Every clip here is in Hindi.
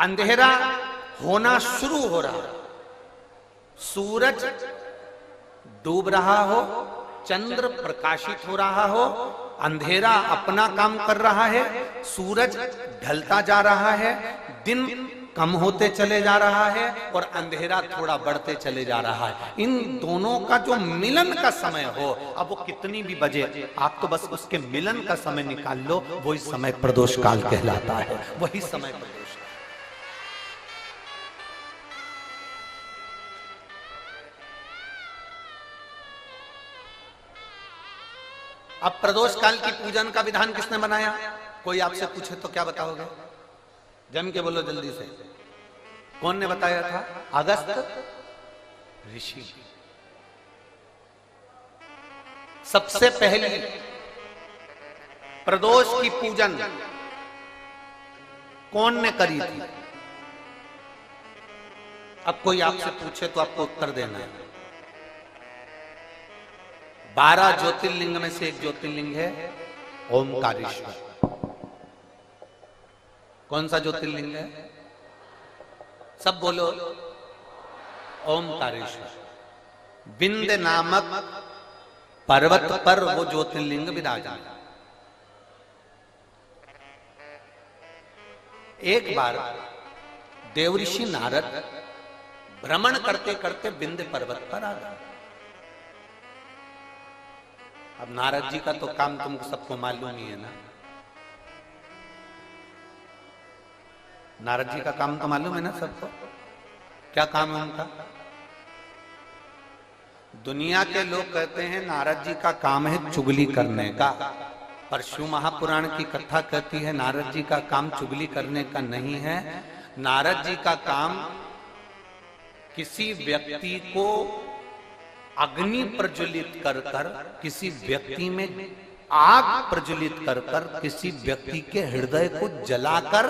अंधेरा होना शुरू हो रहा, सूरज डूब रहा हो, चंद्र प्रकाशित हो रहा हो, अंधेरा अपना काम कर रहा है, सूरज ढलता जा रहा है, दिन कम होते चले जा रहा है और अंधेरा थोड़ा बढ़ते चले जा रहा है। इन दोनों का जो मिलन का समय हो, अब वो कितनी भी बजे, आप तो बस उसके मिलन का समय निकाल लो, वही समय प्रदोष काल कहलाता है, वही समय प्रदोष। अब प्रदोष काल की पूजन का विधान किसने बनाया? कोई आपसे पूछे तो क्या बताओगे? जम के बोलो जल्दी से, कौन ने बताया था? अगस्त ऋषि। सबसे पहली प्रदोष की पूजन कौन ने करी थी? अब कोई आपसे पूछे तो आपको उत्तर देना है। 12 ज्योतिर्लिंग में से एक ज्योतिर्लिंग है ओमकारेश्वर। कौन सा ज्योतिर्लिंग है? सब बोलो। ओमकारेश्वर। विंध्य नामक पर्वत पर वो ज्योतिर्लिंग विराजमान। एक बार देवऋषि नारद भ्रमण करते करते विंध्य पर्वत पर आ गए। अब नारद जी का तो काम तुमको सबको मालूम ही है ना। नारद जी का काम तो मालूम है ना सबको। क्या काम है उनका? दुनिया के लोग कहते हैं नारद जी का काम है चुगली करने का, पर शिव महापुराण की कथा कहती है नारद जी का काम चुगली करने का नहीं है। नारद जी का काम किसी व्यक्ति को अग्नि प्रज्वलित कर कर, किसी व्यक्ति में आग प्रज्वलित कर कर, किसी व्यक्ति के हृदय को जलाकर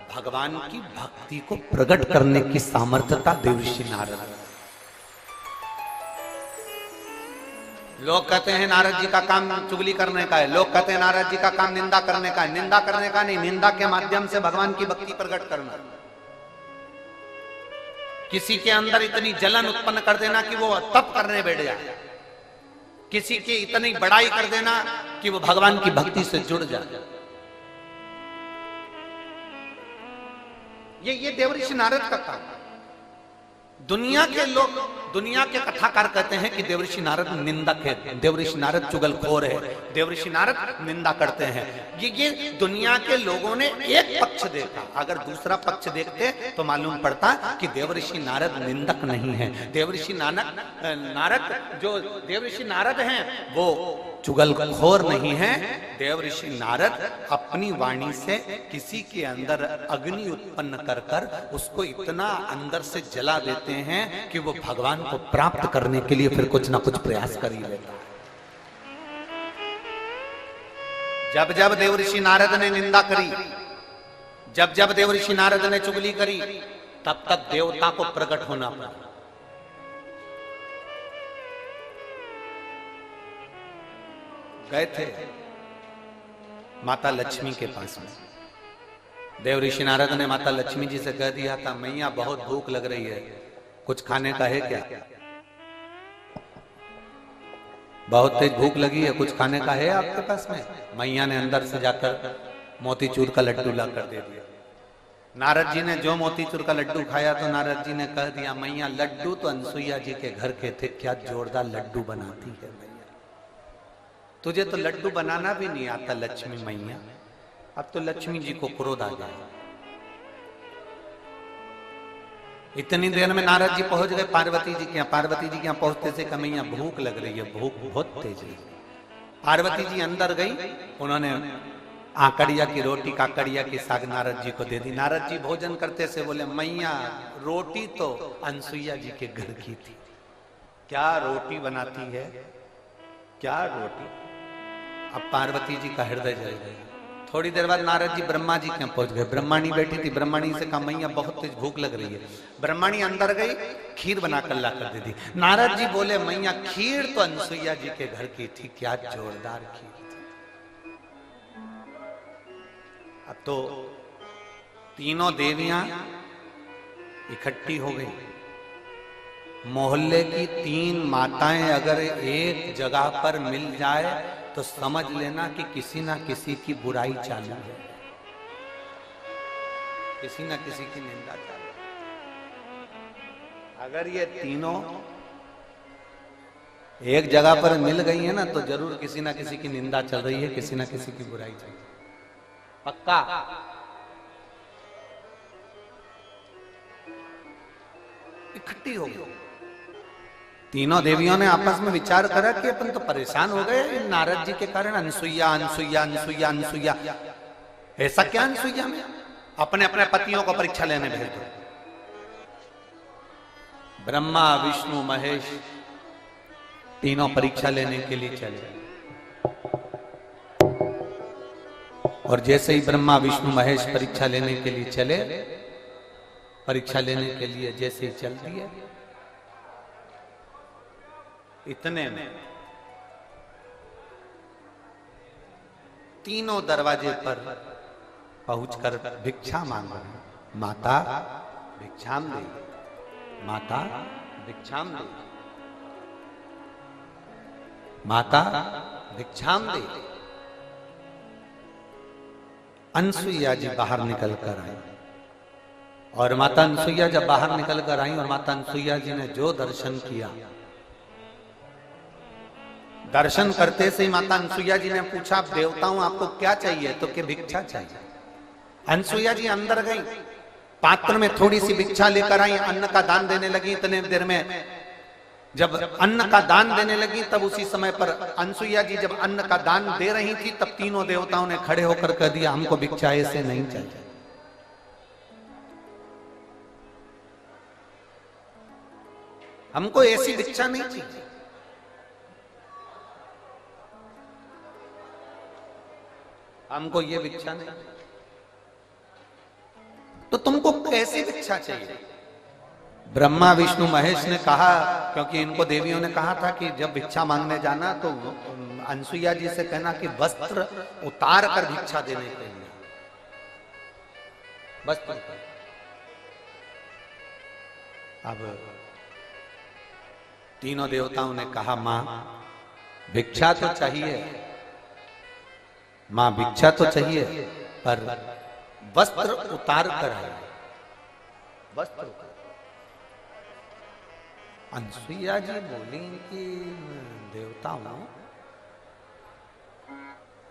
भगवान की भक्ति को प्रकट करने की सामर्थ्यता देवऋषि नारद। लोग कहते हैं नारद जी का काम चुगली करने का है, लोग कहते हैं नारद जी का काम निंदा करने का है। निंदा करने का नहीं, निंदा के माध्यम से भगवान की भक्ति प्रकट करना। किसी के अंदर इतनी जलन उत्पन्न कर देना कि वो तप करने बैठ जाए, किसी की इतनी बड़ाई कर देना कि वो भगवान की भक्ति से जुड़ जाए। ये देवऋषि नारद का काम। दुनिया के लोग, दुनिया के कथाकार कहते हैं कि देवऋषि नारद निंदक है, देवऋषि नारद चुगलखोर है, देवऋषि नारद निंदा करते हैं। ये दुनिया के लोगों ने एक पक्ष देखा। अगर दूसरा पक्ष देखते तो मालूम पड़ता कि देवऋषि नारद निंदक नहीं है। देवऋषि नारद जो देवऋषि नारद हैं वो चुगलखोर नहीं है। देवऋषि नारद अपनी वाणी से किसी के अंदर अग्नि उत्पन्न कर कर उसको इतना अंदर से जला देते हैं कि वो भगवान को प्राप्त करने के लिए फिर कुछ ना कुछ प्रयास कर ही लेता है। जब जब देवऋषि नारद ने निंदा करी, जब जब देवऋषि नारद ने चुगली करी, तब तक देवता को प्रकट होना पड़ा। गए थे माता लक्ष्मी के पास में। देवऋषि नारद ने माता लक्ष्मी जी से कह दिया था, मैया बहुत भूख लग रही है, कुछ खाने का है क्या? बहुत तेज भूख लगी है, कुछ खाने का है आपके पास में? मैया ने अंदर से जाकर मोतीचूर का लड्डू ला कर दे दिया। नारद जी ने जो मोतीचूर का लड्डू खाया तो नारद जी ने कह दिया, मैया लड्डू तो अनसुईया जी के घर के थे, क्या जोरदार लड्डू बनाती है मैया, तुझे तो लड्डू बनाना भी नहीं आता लक्ष्मी मैया। अब तो लक्ष्मी जी को क्रोध आ गया। इतनी देर में नारद जी पहुंच गए पार्वती जी के यहाँ। पार्वती जी के यहाँ पहुंचते से कहा, मैया भूख लग रही है, भूख बहुत तेज है। पार्वती जी अंदर गई, उन्होंने आकड़िया की रोटी, काकड़िया की साग नारद जी को दे दी। नारद जी भोजन करते से बोले, मैया रोटी तो अनसुईया जी के घर की थी, क्या रोटी बनाती है, क्या रोटी। अब पार्वती जी का हृदय जल गया। थोड़ी देर बाद नारद जी ब्रह्मा जी के यहाँ पहुंच गए। ब्रह्माणी बैठी थी, ब्रह्माणी से कहा, मैया बहुत तेज भूख लग रही है। ब्रह्माणी अंदर गई, खीर बनाकर ला कर दे दी। नारद जी बोले, मैया खीर तो अनसुईया जी के घर की थी, क्या जोरदार खीर थी। अब तो तीनों देवियां इकट्ठी हो गई। मोहल्ले की 3 माताएं अगर एक जगह पर मिल जाए तो समझ लेना कि किसी ना किसी की बुराई चालू है, किसी ना किसी की निंदा चालू है। अगर ये तीनों एक जगह पर मिल गई है ना तो जरूर किसी ना किसी की निंदा चल रही है, किसी ना किसी की बुराई चल रही है, पक्का। इकट्ठी हो गई। तीनों देवियों ने आपस में विचार करा कि अपन तो परेशान हो गए नारद जी के कारण, अनसुईया अनसुईया अनसुईया अनसुईया। ऐसा क्या अनसुईया में? अपने अपने पतियों को परीक्षा लेने भेज दो। ब्रह्मा विष्णु महेश तीनों परीक्षा लेने के लिए चले। और जैसे ही ब्रह्मा विष्णु महेश परीक्षा लेने के लिए चले, परीक्षा लेने के लिए जैसे ही चल दिए, इतने में तीनों दरवाजे पर पहुंचकर भिक्षा मांग रहे। माता भिक्षाम दे, माता भिक्षाम दे, माता भिक्षाम दे। अनसुईया जी बाहर निकल कर आई, और माता अनसुईया जब बाहर निकल कर आई और माता अनसुईया जी ने जो दर्शन किया, दर्शन करते से ही माता अनसुईया जी ने पूछा, देवताओं आपको क्या चाहिए? तो कि भिक्षा चाहिए। अनसुईया जी अंदर गई, पात्र में थोड़ी सी भिक्षा लेकर आई, अन्न का दान देने लगी। इतने देर में जब अन्न का दान देने लगी, तब उसी समय पर अनसुईया जी जब अन्न का दान दे रही थी, तब तीनों देवताओं ने खड़े होकर कह दिया, हमको भिक्षा ऐसे नहीं चाहिए। हमको ऐसी भिक्षा नहीं चाहिए। हमको ये भिक्षा नहीं। तो तुमको कैसी भिक्षा चाहिए? ब्रह्मा विष्णु महेश ने कहा, क्योंकि इनको देवियों ने कहा था कि जब भिक्षा मांगने जाना तो अनसुईया जी से कहना कि वस्त्र उतार कर भिक्षा देने के लिए, वस्त्र। अब तीनों देवताओं ने कहा, मां भिक्षा तो चाहिए, मां भिक्षा तो चाहिए, पर वस्त्र उतार कर आए, वस्त्र। अनसुईया जी बोली कि देवताओं,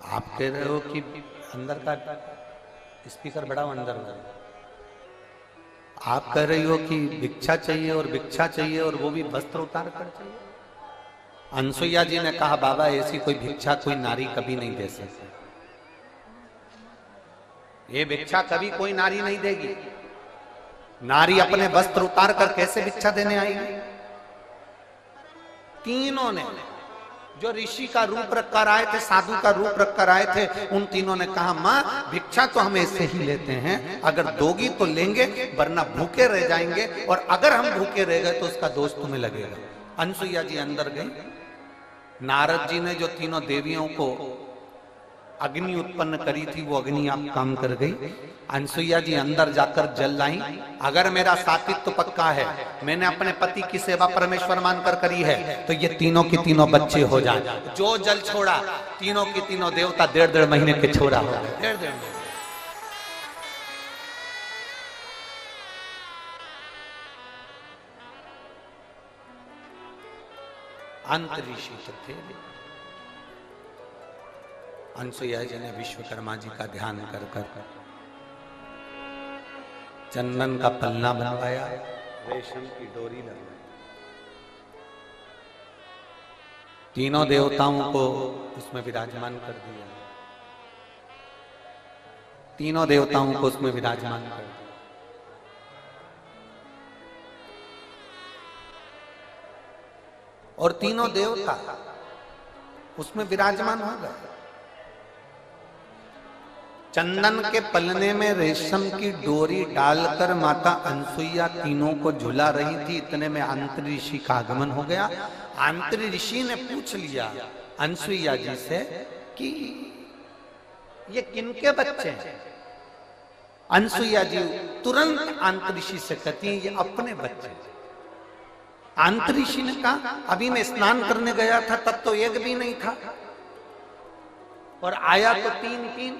आप कह रहे हो कि अंदर का स्पीकर बड़ा अंदर में, आप कह रही हो कि भिक्षा चाहिए और भिक्षा चाहिए और वो भी वस्त्र उतार कर चाहिए। अनसुईया जी ने कहा, बाबा ऐसी कोई भिक्षा कोई नारी कभी नहीं दे सकती। ये भिक्षा कभी कोई नारी नहीं देगी। नारी अपने वस्त्र उतार कर कैसे भिक्षा देने आएगी? तीनों ने, जो ऋषि का रूप रखकर आए थे, साधु का रूप रखकर आए थे, उन तीनों ने कहा, मां भिक्षा तो हम ऐसे ही लेते हैं, अगर दोगी तो लेंगे, वरना भूखे रह जाएंगे, और अगर हम भूखे रह गए तो उसका दोष तुम्हें लगेगा। अनसुईया जी अंदर गई। नारद जी ने जो तीनों देवियों को अग्नि उत्पन्न करी थी, वो अग्नि आप काम कर गई। अनसुईया जी अंदर जाकर जल लाई। अगर मेरा सातित्व पक्का है, मैंने अपने पति की सेवा परमेश्वर मानकर करी है, तो ये तीनों की तीनों बच्चे हो जाए। जो जल छोड़ा, तीनों की तीनों देवता 1.5 महीने के छोरा हो गए। 1.5 महीने। अंत ऋषि थे। अनसुईया जी ने विश्वकर्मा जी का ध्यान कर कर चंदन का पलना बनवाया, रेशम की डोरी लगवाई, तीनों देवताओं को उसमें विराजमान कर दिया। तीनों देवताओं को उसमें विराजमान कर दिया। और तीनों देवता उसमें विराजमान हो गए। चंदन के पलने में रेशम की डोरी डालकर माता अनसुईया तीनों को झुला रही थी। इतने में अंतरी ऋषि का आगमन हो गया। अंतरी ऋषि ने पूछ लिया अनसुईया जी से कि ये किनके बच्चे हैं? अनसुईया जी तुरंत आंतऋषि से कहती हैं ये अपने बच्चे। आंतऋषि ने कहा अभी मैं स्नान करने गया था तब तो एक भी नहीं था और आया तो तीन।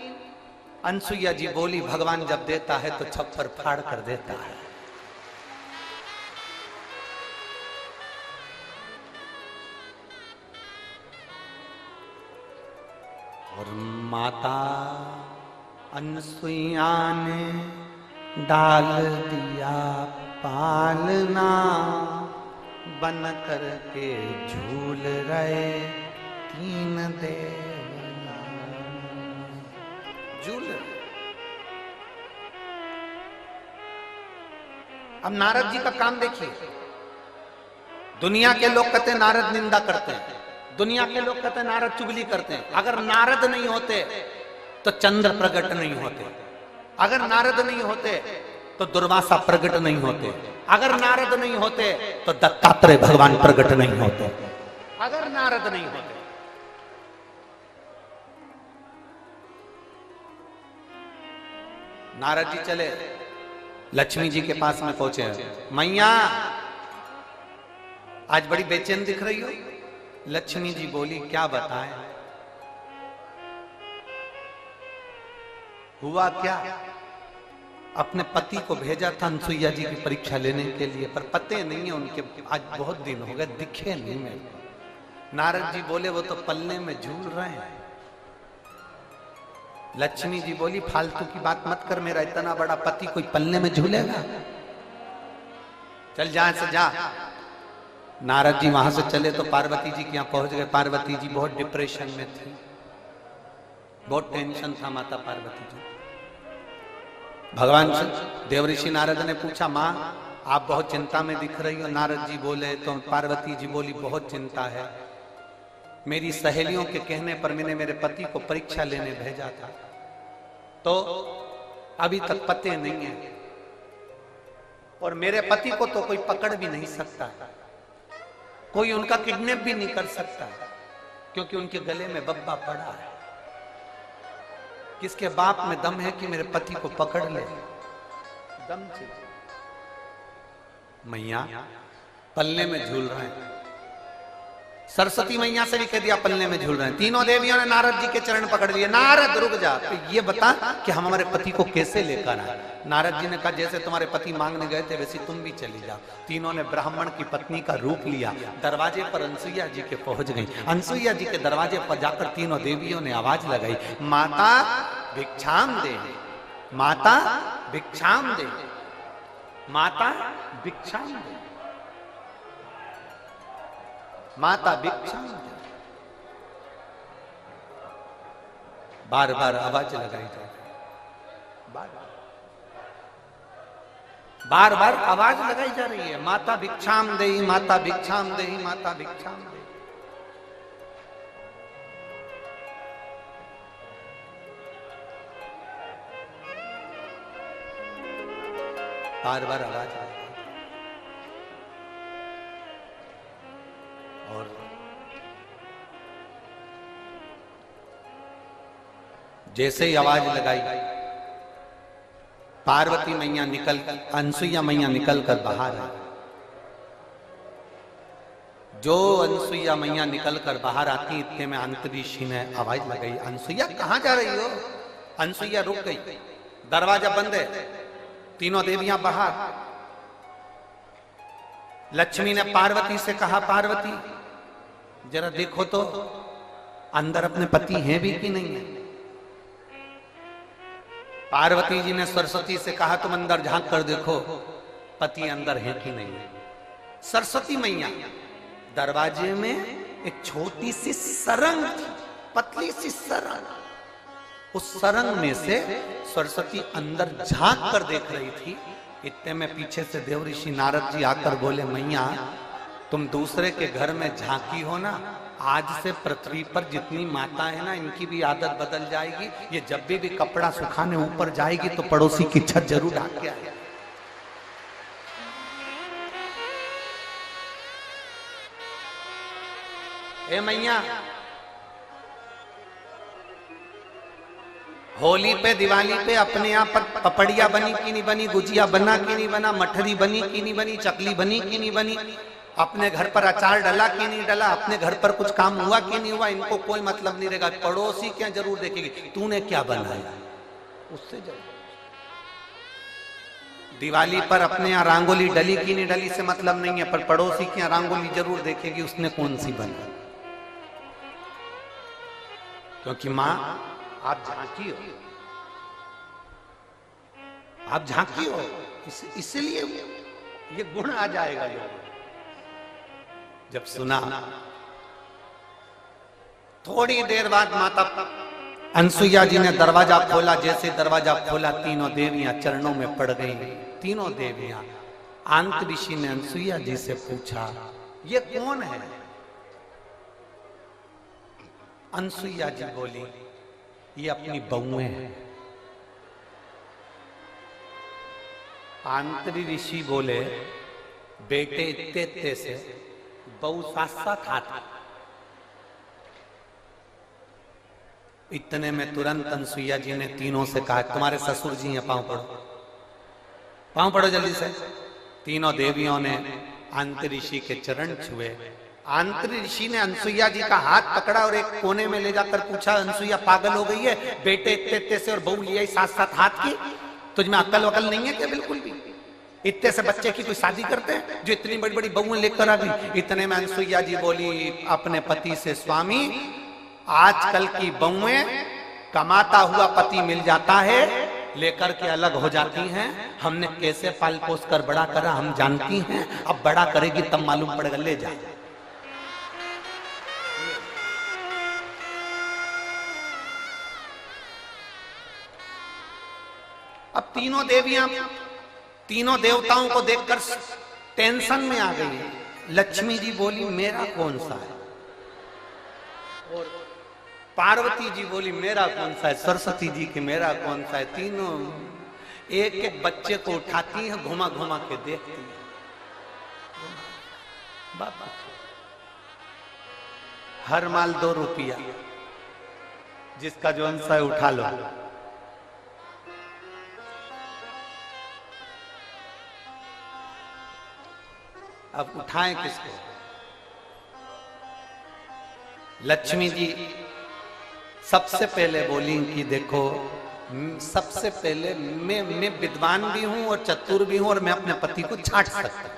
अनसुईया जी बोली भगवान जब देता है तो छप्पर फाड़ कर देता है। और माता अनसुईया ने डाल दिया पालना, बन करके झूल रहे तीन देवना। झूल अब नारद जी का काम देखिए। दुनिया के लोग कहते हैं नारद निंदा करते हैं, दुनिया के लोग कहते हैं नारद चुगली करते हैं। अगर नारद नहीं होते तो चंद्र प्रकट नहीं होते, अगर नारद नहीं होते तो दुर्वासा प्रकट नहीं होते, अगर नारद नहीं होते तो दत्तात्रेय भगवान प्रकट नहीं होते, अगर नारद नहीं होते। नारद जी चले लक्ष्मी जी के पास में पहुंचे। मैया आज बड़ी बेचैन दिख रही हो। लक्ष्मी जी बोली क्या बताएं, हुआ क्या? अपने पति को भेजा था अनसुईया जी की परीक्षा लेने के लिए, पर पते नहीं है उनके, आज बहुत दिन हो गए दिखे नहीं मेरे को। नारद जी बोले वो तो पलने में झूल रहे हैं। लक्ष्मी जी बोली फालतू की बात मत कर, मेरा इतना बड़ा पति कोई पलने में झूलेगा? चल जा से जा। नारद जी वहां से चले तो पार्वती जी के यहाँ पहुंच गए। पार्वती जी बहुत डिप्रेशन में थी, बहुत टेंशन था माता पार्वती जी। भगवान देवऋषि नारद ने पूछा माँ आप बहुत चिंता में दिख रही हो। नारद जी बोले तो पार्वती जी बोली बहुत चिंता है, मेरी सहेलियों के कहने पर मैंने मेरे पति को परीक्षा लेने भेजा था तो अभी तक पते नहीं है, और मेरे पति को तो कोई पकड़ भी नहीं सकता, कोई उनका किडनैप भी नहीं कर सकता, क्योंकि उनके गले में बब्बा पड़ा है। किसके बाप में दम है कि मेरे पति को पकड़ ले? दम से मैया पल्ले में झूल रहे हैं। सरस्वती मैया से भी कह दिया पल्ले में झूल रहे हैं। तीनों देवियों ने नारद जी के चरण पकड़ लिए। नारद रुक जा, तो ये बता कि हम हमारे पति को कैसे लेकर आए? नारद जी ने कहा जैसे तुम्हारे पति मांगने गए थे वैसे तुम भी चली जाओ। तीनों ने ब्राह्मण की पत्नी का रूप लिया, दरवाजे पर अनसुईया जी के पहुंच गई। अनसुईया जी के दरवाजे पर जाकर तीनों देवियों ने आवाज लगाई, माता भिक्षाम दे, माता भिक्षाम दे, माता भिक्षाम दे, माता भिक्षाम दे। बार बार आवाज लगाई जाए, बार बार आवाज लगाई जा रही है, माता भिक्षाम दे, माता भिक्षाम दे, माता भिक्षाम दे। बार बार आवाज आई और जैसे ही आवाज लगाई पार्वती मैया निकल, अनसुईया मैया निकल कर बाहर आई। जो अनसुईया मैया निकल कर बाहर आती इतने में अंतरीक्षी ने आवाज लगाई, अनसुईया कहां जा रही हो? अनसुईया रुक गई, दरवाजा बंद है, तीनों देवियां बाहर। लक्ष्मी ने पार्वती से कहा पार्वती जरा देखो तो अंदर अपने पति हैं भी कि नहीं है? पार्वती जी ने सरस्वती से कहा तुम अंदर झांक कर देखो पति अंदर है कि नहीं है। सरस्वती मैया दरवाजे में एक छोटी सी सरंग थी, पतली सी सरंग, उस सरंग में से सरस्वती अंदर झांक कर देख रही थी। इतने में पीछे से देवऋषि नारद जी आकर बोले मैया तुम दूसरे के घर में झांकी हो ना, आज से पृथ्वी पर जितनी माता है ना इनकी भी आदत बदल जाएगी। ये जब भी कपड़ा सुखाने ऊपर जाएगी तो पड़ोसी की छत जरूर ढाक के आए। ए मैया होली पे दिवाली पे अपने यहाँ पर पपड़िया बनी कि नहीं बनी, गुजिया बना कि नहीं बना, मठरी बनी कि नहीं बनी, चकली बनी कि नहीं बनी, अपने घर पर अचार डला कि नहीं डला, अपने घर पर कुछ काम हुआ कि नहीं हुआ, इनको कोई मतलब नहीं रहेगा। पड़ोसी क्या जरूर देखेगी तूने क्या बनाया, उससे जरूर। दिवाली पर अपने यहाँ रंगोली डली की नहीं डली से मतलब नहीं है, पर पड़ोसी की यहाँ रंगोली जरूर देखेगी उसने कौन सी बनाई। क्योंकि मां आप झांकी हो, आप झांकी हो, इसलिए ये गुण आ जाएगा। जब सुना थोड़ी देर बाद माता अनसुईया जी ने दरवाजा खोला, जैसे दरवाजा खोला तीनों देवियां चरणों में पड़ गईं। तीनों देवियां। आंत ऋषि ने अनसुईया जी से पूछा ये कौन है? अनसुईया जी बोली ये अपनी बहुएं हैं। आंतरी ऋषि बोले बेटे इत्ते इत्ते से बहु साथ साथ हाथ। इतने में तुरंत अनसुईया जी ने तीनों से कहा तुम्हारे ससुर जी हैं, पांव पड़ो, पांव पड़ो जल्दी से। तीनों देवियों ने आंतरी ऋषि के चरण छुए। आंतरी ऋषि ने अनसुईया जी का हाथ पकड़ा और एक कोने में ले जाकर पूछा अनसुईया पागल हो गई है, बेटे इत्ते इत्ते से और बहू लिया साथ साथ हाथ की, तुझमें अक्ल वकल नहीं है क्या? बिल्कुल भी। इतने से बच्चे की कोई शादी करते हैं जो इतनी बड़ी बड़ी बहुएं लेकर आ गई। इतने में अनसुईया जी बोली अपने पति से स्वामी आजकल की बहुएं कमाता हुआ पति मिल जाता है लेकर के अलग हो जाती हैं, हमने कैसे पाल पोस कर बड़ा करा हम जानती हैं, अब बड़ा करेगी तब मालूम पड़ेगा, ले जा। अब तीनों देवियां तीनों देवताओं को देखकर टेंशन में आ गई। लक्ष्मी जी बोली मेरा कौन सा है, और पार्वती जी बोली मेरा कौन सा है, सरस्वती जी की मेरा कौन सा है। तीनों एक एक बच्चे को उठाती हैं, घुमा घुमा के देखती हैं। हर माल 2 रुपया, जिसका जो अंश है उठा लो। अब उठाएं किसको? लक्ष्मी जी सबसे पहले बोली कि देखो सबसे पहले मैं विद्वान भी हूं और चतुर भी हूं और मैं अपने पति को छांट सकता हूं।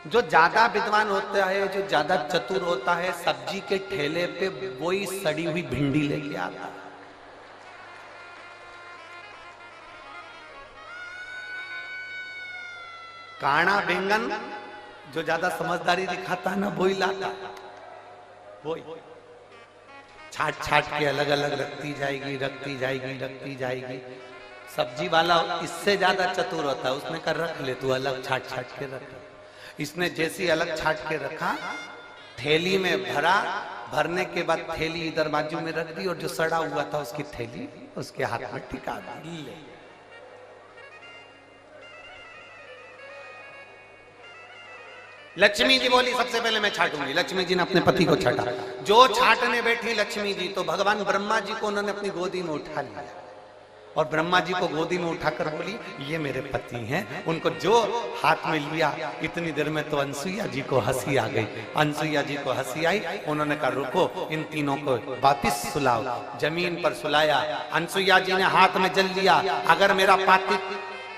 जो ज्यादा विद्वान होता है, जो ज्यादा चतुर होता है, सब्जी के ठेले पे वही सड़ी हुई भिंडी लेके आता है। काना बैंगन जो ज्यादा समझदारी दिखाता है ना वही लाता, वही छाट छाट के अलग अलग रखती जाएगी, रखती जाएगी, रखती जाएगी। सब्जी वाला इससे ज्यादा चतुर होता है, उसने कर रख ले तू अलग, छाट छाट के रख। इसने जैसी अलग छाट के रखा, थैली में भरा, भरने के बाद थैली इधर बाजू में रख दी और जो सड़ा हुआ था उसकी थैली उसके हाथ में टिका दी। लक्ष्मी जी बोली सबसे पहले मैं छाटूंगी। लक्ष्मी जी ने अपने पति को छाटा। जो छाटने बैठी लक्ष्मी जी तो भगवान ब्रह्मा जी को उन्होंने अपनी गोदी में उठा लिया और ब्रह्मा जी को गोदी में उठाकर बोली ये मेरे पति हैं। उनको जो हाथ में लिया, इतनी देर में तो अनसुईया जी को हंसी आ गई। अनसुईया जी को हंसी आई, उन्होंने कहा रुको इन तीनों को वापिस सुलाओ। जमीन पर सुलाया। अनसुईया जी ने हाथ में जल लिया, अगर मेरा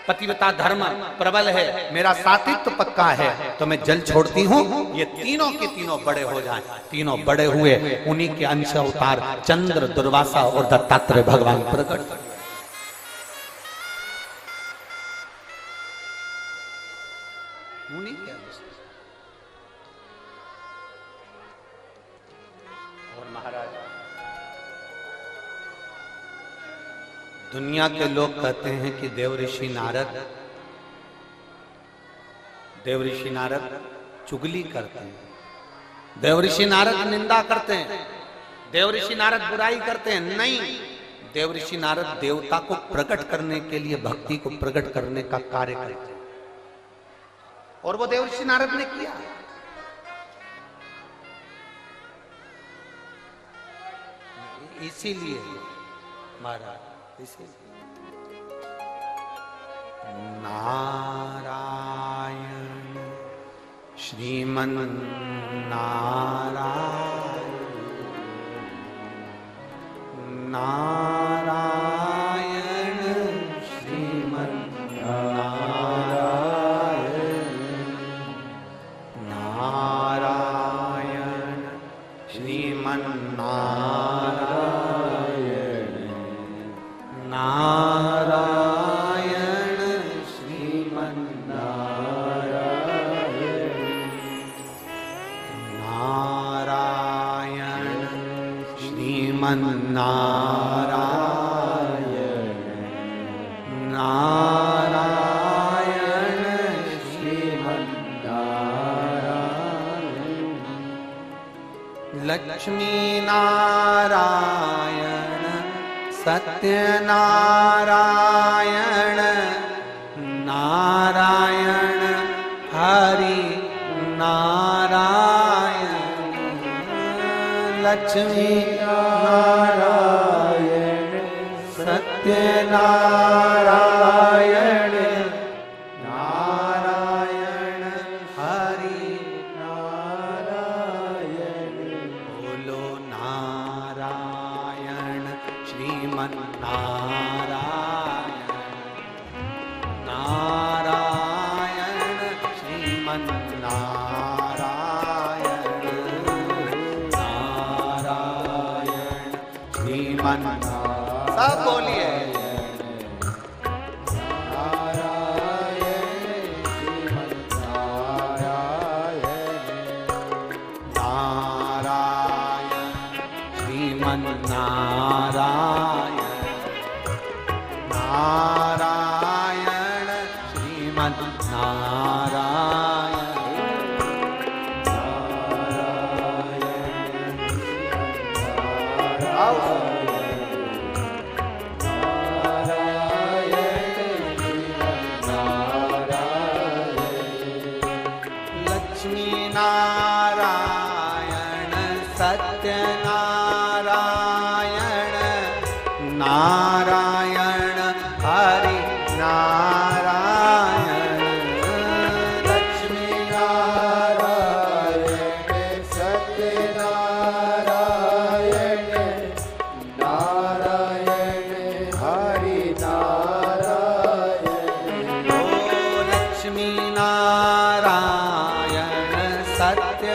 पतिव्रता धर्म प्रबल है, मेरा सात्वित्व पक्का है तो मैं जल छोड़ती हूँ, ये तीनों के तीनों बड़े हो जाएं। तीनों बड़े हुए, उन्हीं के अंश अवतार चंद्र, दुर्वासा और दत्तात्रेय भगवान प्रकट। उन्हीं के अंश। और महाराज दुनिया के लोग कहते हैं कि देवऋषि नारद चुगली करते हैं, देवऋषि नारद निंदा करते हैं, देवऋषि नारद बुराई करते हैं। नहीं, देवऋषि नारद देवता को प्रकट करने के लिए, भक्ति को प्रकट करने का कार्य करते हैं और वो देवऋषि नारद ने किया। इसीलिए महाराज इसे नारायण श्रीमन नारायण नारायण श्रीमन नारायण नारायण श्रीमन नारायण नारायण श्रीमन नारायण नारायण श्रीमन नारायण लक्ष्मी नारायण सत्यनारायण नारायण हरि नारायण लक्ष्मी नारायण सत्यनारायण नारायण हरि नारायण बोलो नारायण श्रीमन नारायण नारायण श्रीमन नारायण नारायण श्रीमन सब बोलिए नारायण नारायण श्रीमन नारायण लक्ष्मी नारायण सत्यनारायण नारायण हरि नारायण लक्ष्मी नारायण सत्यनारायण नारायण हरि नारायण ओ लक्ष्मी नारायण सत्यनारायण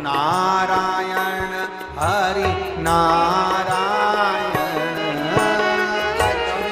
नारायण हरि नारायण लक्ष्मी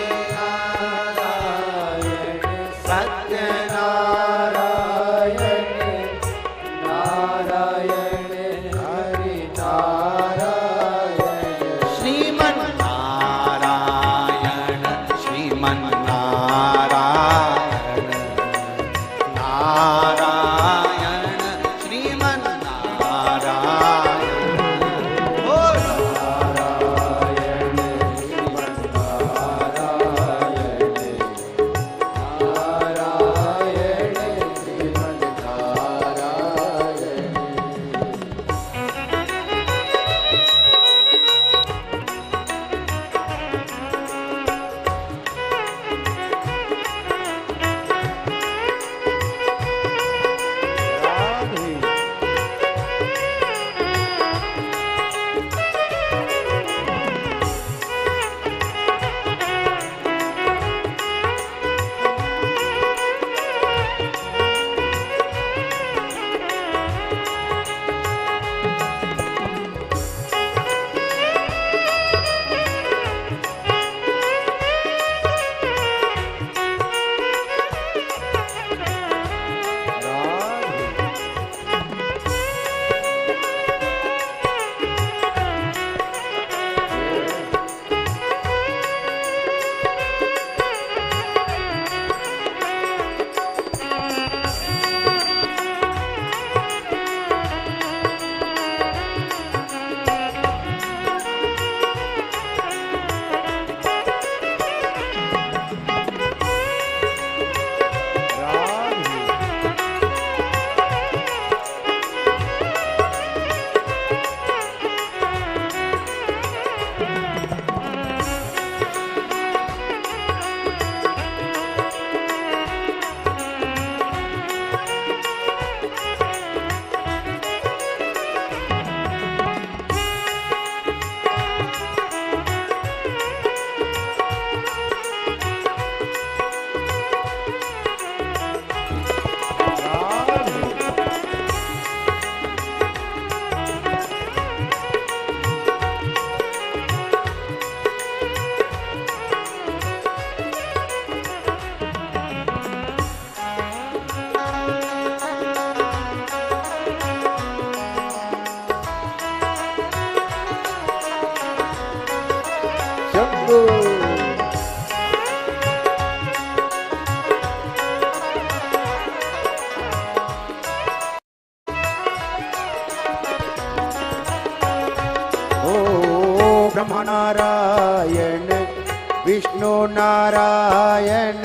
विष्णु नारायण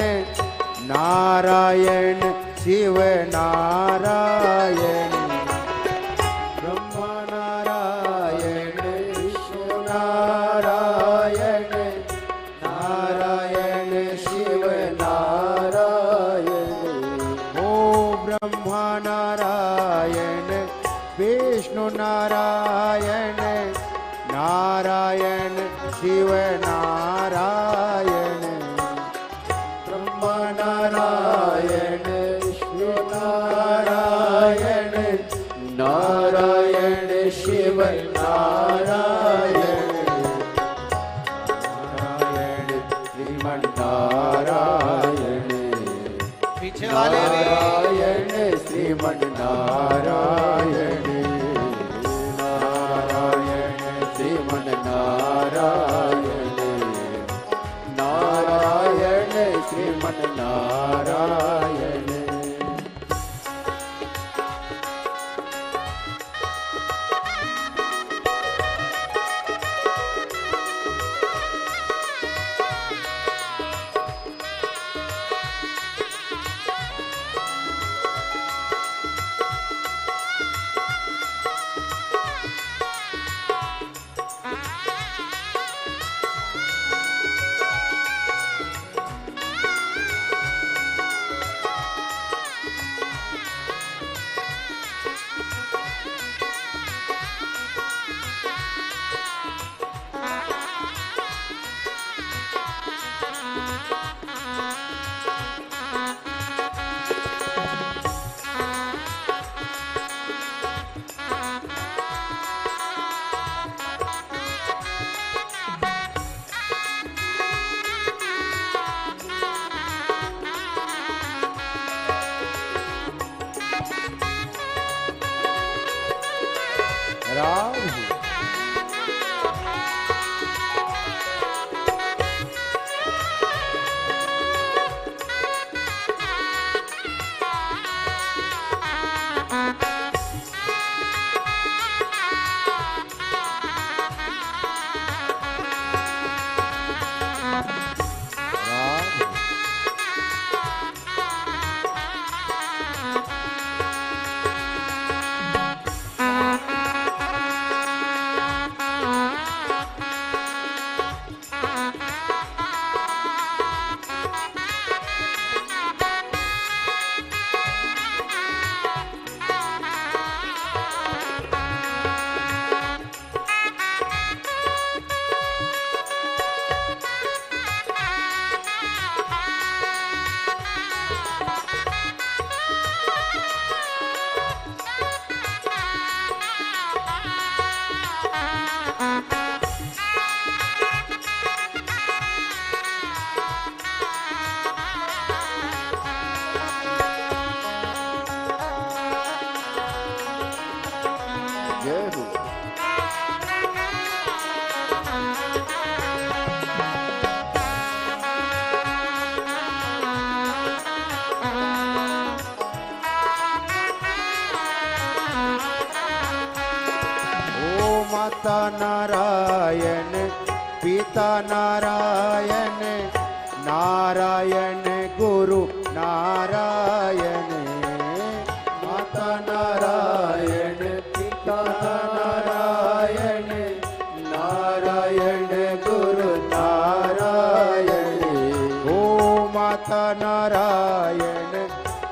नारायण शिव नारायण ब्रह्मा नारायण विष्णु नारायण नारायण शिव नारायण ओ ब्रह्मा नारायण विष्णु नारायण नारायण शिव नारायण ब्रह्मा नारायण विष्णु नारायण नारायण शिव नारायण नारायण श्रीमन नारायण पीछे वाले नारायण श्रीमन नारायण नारायण श्रीमन नारायण नारायण श्रीमन नारायण माता नारायण पिता नारायण नारायण गुरु नारायण माता नारायण पिता नारायण नारायण गुरु नारायण ओ माता नारायण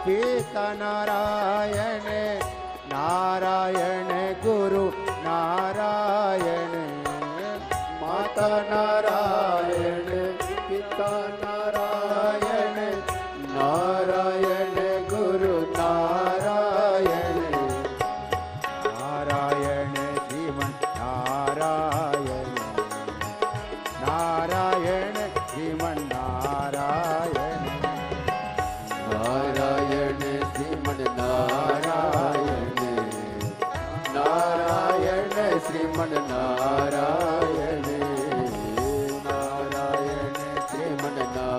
पिता नारायण नारायण गुरु नारायण माता नारायण पिता नारायण नारायण गुरु नारायण नारायण श्रीमन नारायण नारायण श्रीमन नारायण नारायण श्रीमन नारायण नारायण श्रीमन नारायण नारायण श्रीमन नारायण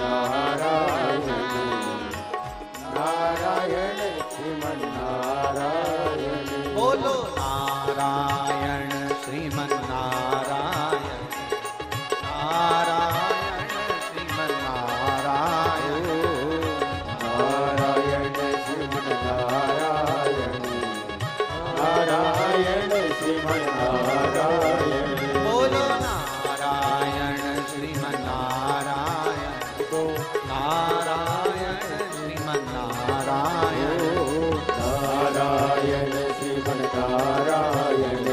नारायण नारायण श्रीमन नारायण बोलो नारायण श्रीमन नारायण नारायण श्रीमन नारायण नारायण श्रीमन नारायण नारायण श्रीमन नारायण बोलो नारायण श्रीमन नारायण तो नारायण श्रीमन नारायण नारायण श्रीमन नारायण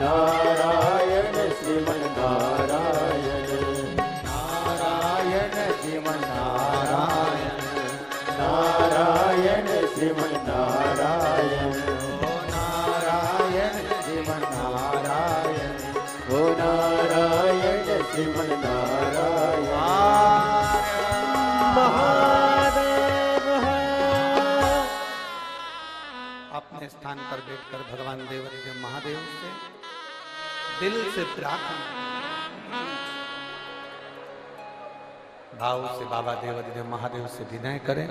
नारायण श्रीमन नारायण नारायण श्रीमन नारायण नारायण श्रीमन नारायण नारायण श्रीमन नारायण ओ नारायण श्रीमन नारायण महादेव अपने स्थान पर बैठकर भगवान देवदेव महादेव से दिल से प्रार्थना भाव से बाबा देवदेव महादेव से विनय करें,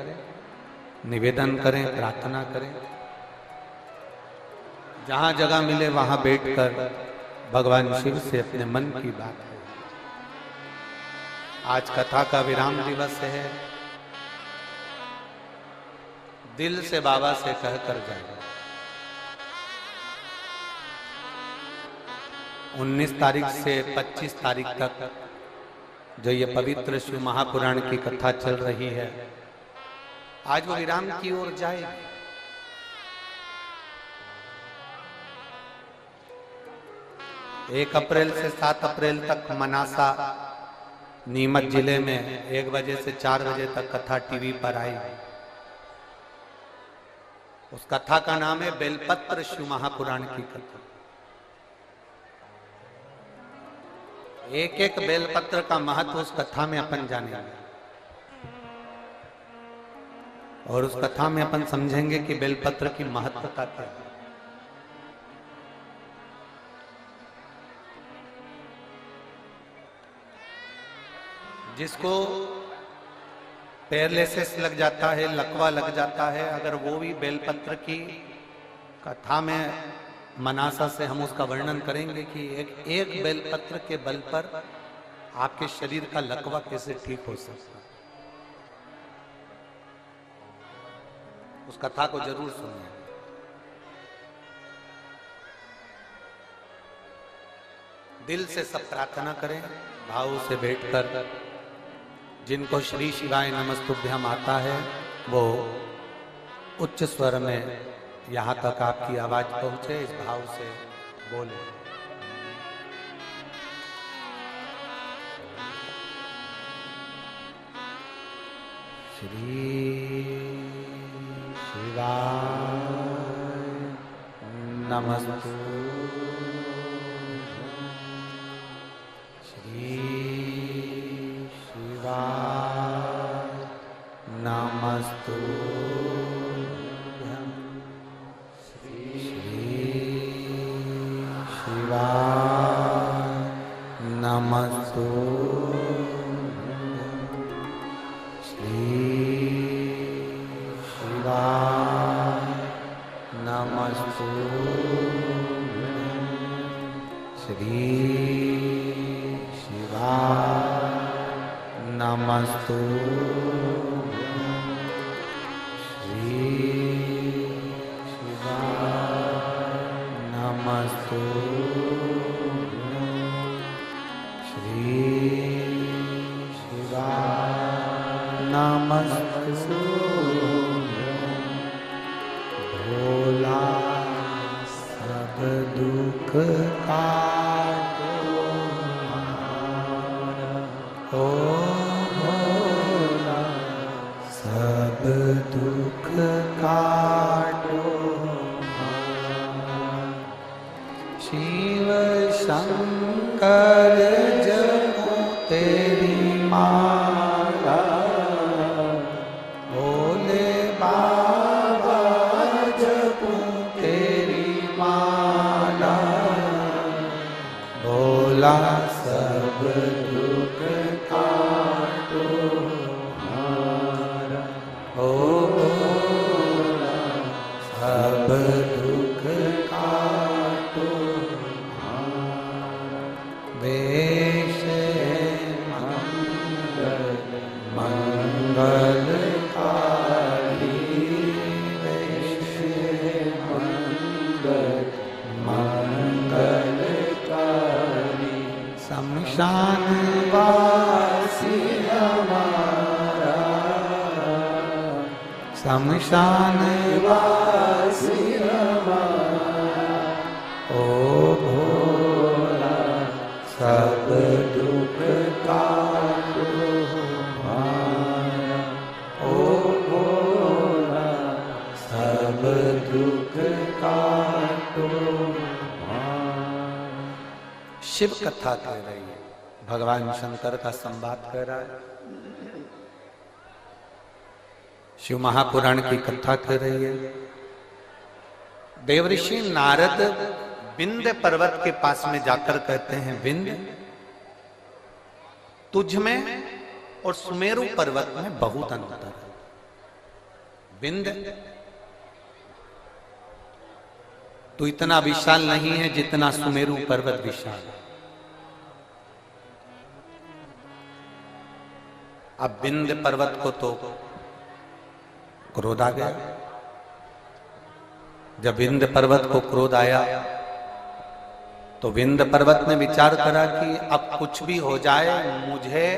निवेदन करें, प्रार्थना करें। जहां जगह मिले वहां बैठकर भगवान शिव से अपने मन की बात है। आज कथा का विराम दिवस है। दिल से बाबा से कहकर जाए। 19 तारीख से 25 तारीख तक जो ये पवित्र शिव महापुराण की कथा चल रही है, आज वो विराम की ओर जाएगी। 1 अप्रैल से 7 अप्रैल तक मनासा नीमच जिले में 1 बजे से 4 बजे तक कथा टीवी पर आई। उस कथा का नाम है बेलपत्र शिव महापुराण की कथा। एक एक बेलपत्र का महत्व उस कथा में अपन जानेंगे और उस कथा में अपन समझेंगे कि बेलपत्र की महत्वता क्या है। जिसको पैरालिसिस लग जाता है, लकवा लग जाता है, अगर वो भी बेलपत्र की कथा में मनासा से हम उसका वर्णन करेंगे कि एक बेलपत्र के बल पर आपके शरीर का लकवा कैसे ठीक हो सकता है। उस कथा को जरूर सुनिए। दिल से सब प्रार्थना करें, भाव से बैठकर। जिनको श्री शिवाय नमस्तुभ्यम आता है वो उच्च स्वर में यहां तक आपकी आवाज पहुंचे, इस भाव से बोले। श्री शिवाय नमस्तुभ्यम श्री शिवाय नमस्तुभ्यम श्री शिवाय नमस्तुभ्यम श्री शिवाय नमस्तुभ्यम श्री शिवाय नमस्तुभ्यम श्री शिवाय नमस्तुभ्यम श्री शिवाय नमस्तुभ्यम भोला सब दुख काटो ओ भोला सब दुख काटो शिव शंकर जपो तेरी माला भोले बाबा जपो तेरी माला भोला सब दुख काटो शमशान वासी हमारा शमशान वासी हमारा ओ भोला सब दुख काटो हमारा ओ भोला सब दुख काटो हमारा। शिव कथा कह रही है, भगवान शंकर का संवाद कह रहा है, शिव महापुराण की कथा कर रही है। देवऋषि नारद विंध्य पर्वत के पास में जाकर कहते हैं, विंध्य तुझ में और सुमेरु पर्वत में बहुत अंतर है। विंध्य तू इतना विशाल नहीं है जितना सुमेरु पर्वत विशाल है। अब विंध्य पर्वत को तो क्रोध आ गया। जब विंध्य पर्वत को क्रोध आया तो विंध्य पर्वत ने विचार करा कि अब कुछ भी हो जाए, मुझे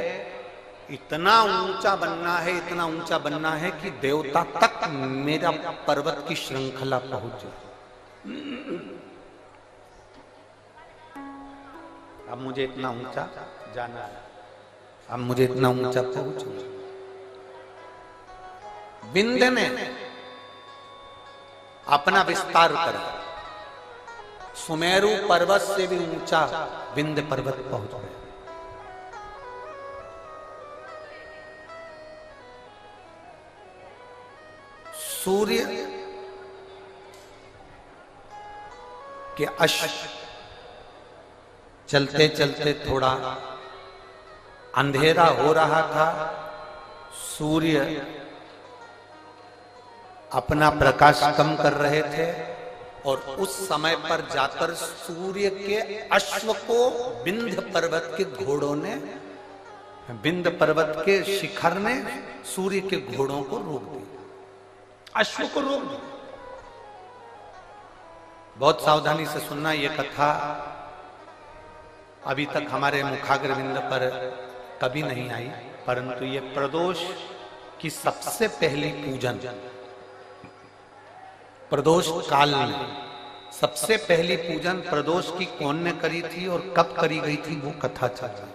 इतना ऊंचा बनना है, इतना ऊंचा बनना है कि देवता तक मेरा पर्वत की श्रृंखला पहुंच जाए। अब मुझे इतना ऊंचा जाना है, अब मुझे इतना ऊंचा पहुंचना। विंध्य ने अपना विस्तार करा, सुमेरु पर्वत से भी ऊंचा विंध्य पर्वत पहुंच गया। सूर्य के अश्व चलते चलते थोड़ा अंधेरा हो रहा था। सूर्य अपना प्रकाश कम कर रहे थे और उस समय पर जाकर सूर्य के अश्व को विंध्य पर्वत के घोड़ों ने, विंध्य पर्वत के शिखर ने सूर्य के घोड़ों को रोक दिया, अश्व को रोक दिया। बहुत सावधानी से सुनना, यह कथा अभी तक हमारे मुखाग्रविंद पर कभी नहीं आई, परंतु ये प्रदोष की सबसे पहली पूजन, प्रदोष काल में सबसे पहली पूजन प्रदोष की कौन ने करी थी और कब करी गई थी, वो कथा चल रही।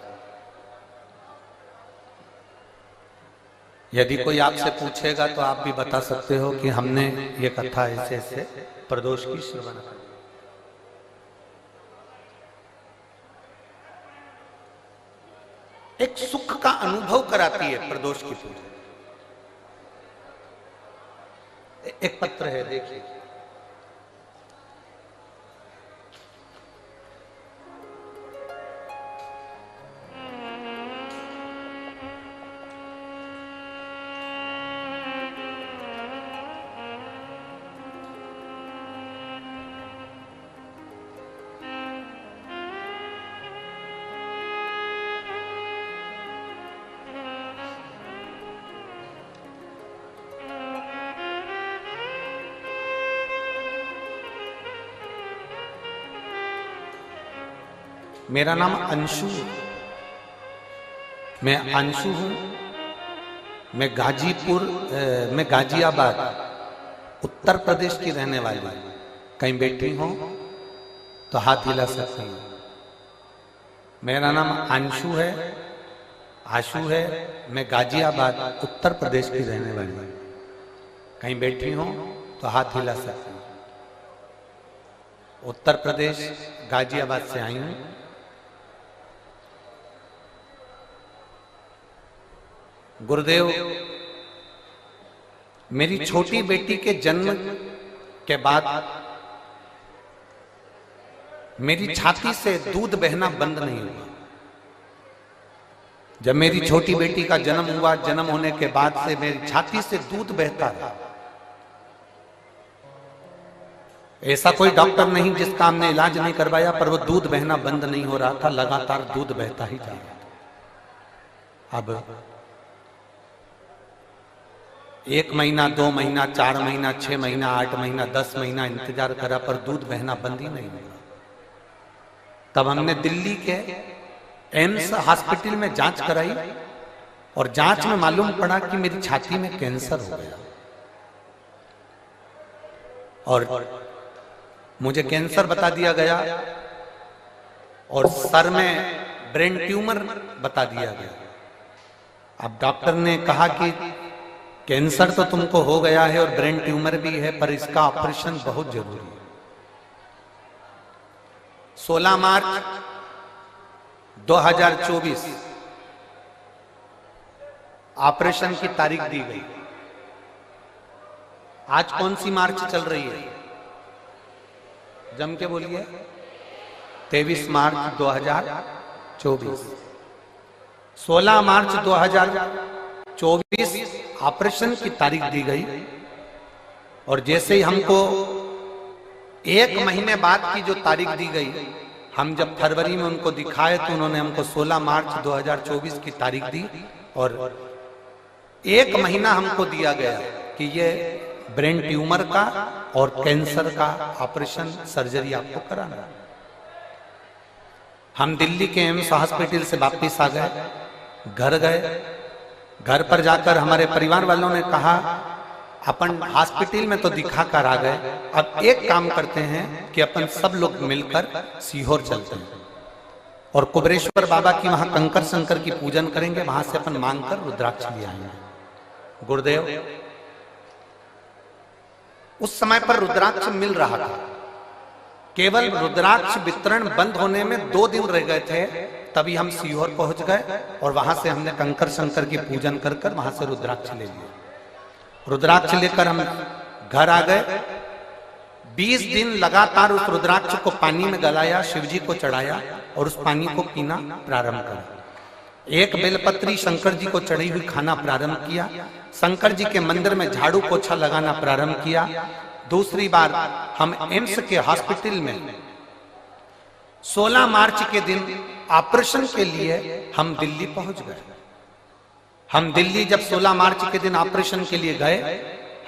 यदि कोई आपसे पूछेगा तो आप भी बता सकते हो कि हमने ये कथा ऐसे ऐसे प्रदोष की श्रवण करी। एक सुख का अनुभव कराती है प्रदोष की पूजा। एक पत्र है, देखिए। मेरा नाम अंशु, मैं अंशु हूं। मैं गाजियाबाद उत्तर प्रदेश की रहने वाली हूं। कहीं बैठी हो तो हाथ हिला सकती हूं। मेरा नाम अंशु है, आशु है। मैं गाजियाबाद उत्तर प्रदेश की रहने वाली हूं। कहीं बैठी हो तो हाथ हिला सकती हूं। उत्तर प्रदेश गाजियाबाद से आई हूं। गुरुदेव, मेरी छोटी बेटी के जन्म के बाद मेरी छाती से दूध बहना बंद नहीं हुआ। जब मेरी छोटी बेटी का जन्म हुआ, जन्म होने के बाद से मेरी छाती से दूध बहता रहा। ऐसा कोई डॉक्टर नहीं जिसका हमने इलाज नहीं करवाया, पर वो दूध बहना बंद नहीं हो रहा था, लगातार दूध बहता ही जा रहा था। अब 1 महीना, 2 महीना, 4 महीना, 6 महीना, 8 महीना, 10 महीना इंतजार करा, पर दूध बहना बंद ही नहीं हुआ। तब हमने दिल्ली के एम्स हॉस्पिटल में जांच कराई और जांच में मालूम पड़ा कि मेरी छाती में कैंसर हो गया और मुझे कैंसर बता दिया गया और सर में ब्रेन ट्यूमर बता दिया गया। अब डॉक्टर ने कहा कि कैंसर तो तुमको हो गया है और ब्रेन ट्यूमर भी है, पर इसका ऑपरेशन बहुत जरूरी है। 16 मार्च 2024 ऑपरेशन की तारीख दी गई। आज कौन सी मार्च चल रही है? जम के बोलिए। 23 मार्च 2024। 16 मार्च 2024 ऑपरेशन की तारीख दी गई और जैसे ही हमको 1 महीने बाद की जो तारीख दी गई, हम जब फरवरी में उनको दिखाए तो उन्होंने हमको 16 मार्च 2024 की तारीख दी और 1 महीना हमको दिया गया कि ये ब्रेन ट्यूमर का और कैंसर का ऑपरेशन सर्जरी आपको कराना है। हम दिल्ली के एम्स हॉस्पिटल से वापिस आ गए, घर गए। घर पर जाकर हमारे परिवार वालों ने कहा अपन हॉस्पिटल में तो दिखा कर आ गए, अब एक काम करते हैं कि अपन सब लोग मिलकर सीहोर चलते हैं और कुबरेश्वर बाबा की वहां कंकर शंकर की पूजन करेंगे, वहां से अपन मांगकर रुद्राक्ष ले आएंगे। गुरुदेव, उस समय पर रुद्राक्ष मिल रहा था, केवल रुद्राक्ष वितरण बंद होने में 2 दिन रह गए थे, तभी हम सीहोर पहुंच गए और वहां से हमने कंकर शंकर की पूजन कर कर वहां से रुद्राक्ष ले लिया। रुद्राक्ष लेकर हम घर आ गए। 20 दिन लगातार उस रुद्राक्ष को पानी में गलाया, शिवजी को चढ़ाया और उस पानी को पीना प्रारंभ करा। एक बेलपत्री शंकर जी को चढ़ी हुई खाना प्रारंभ किया। शंकर जी के मंदिर में झाड़ू पोछा लगाना प्रारंभ किया। दूसरी बार हम एम्स के हॉस्पिटल में 16 मार्च के दिन ऑपरेशन के लिए हम दिल्ली पहुंच गए। हम दिल्ली जब 16 मार्च के दिन ऑपरेशन के लिए गए,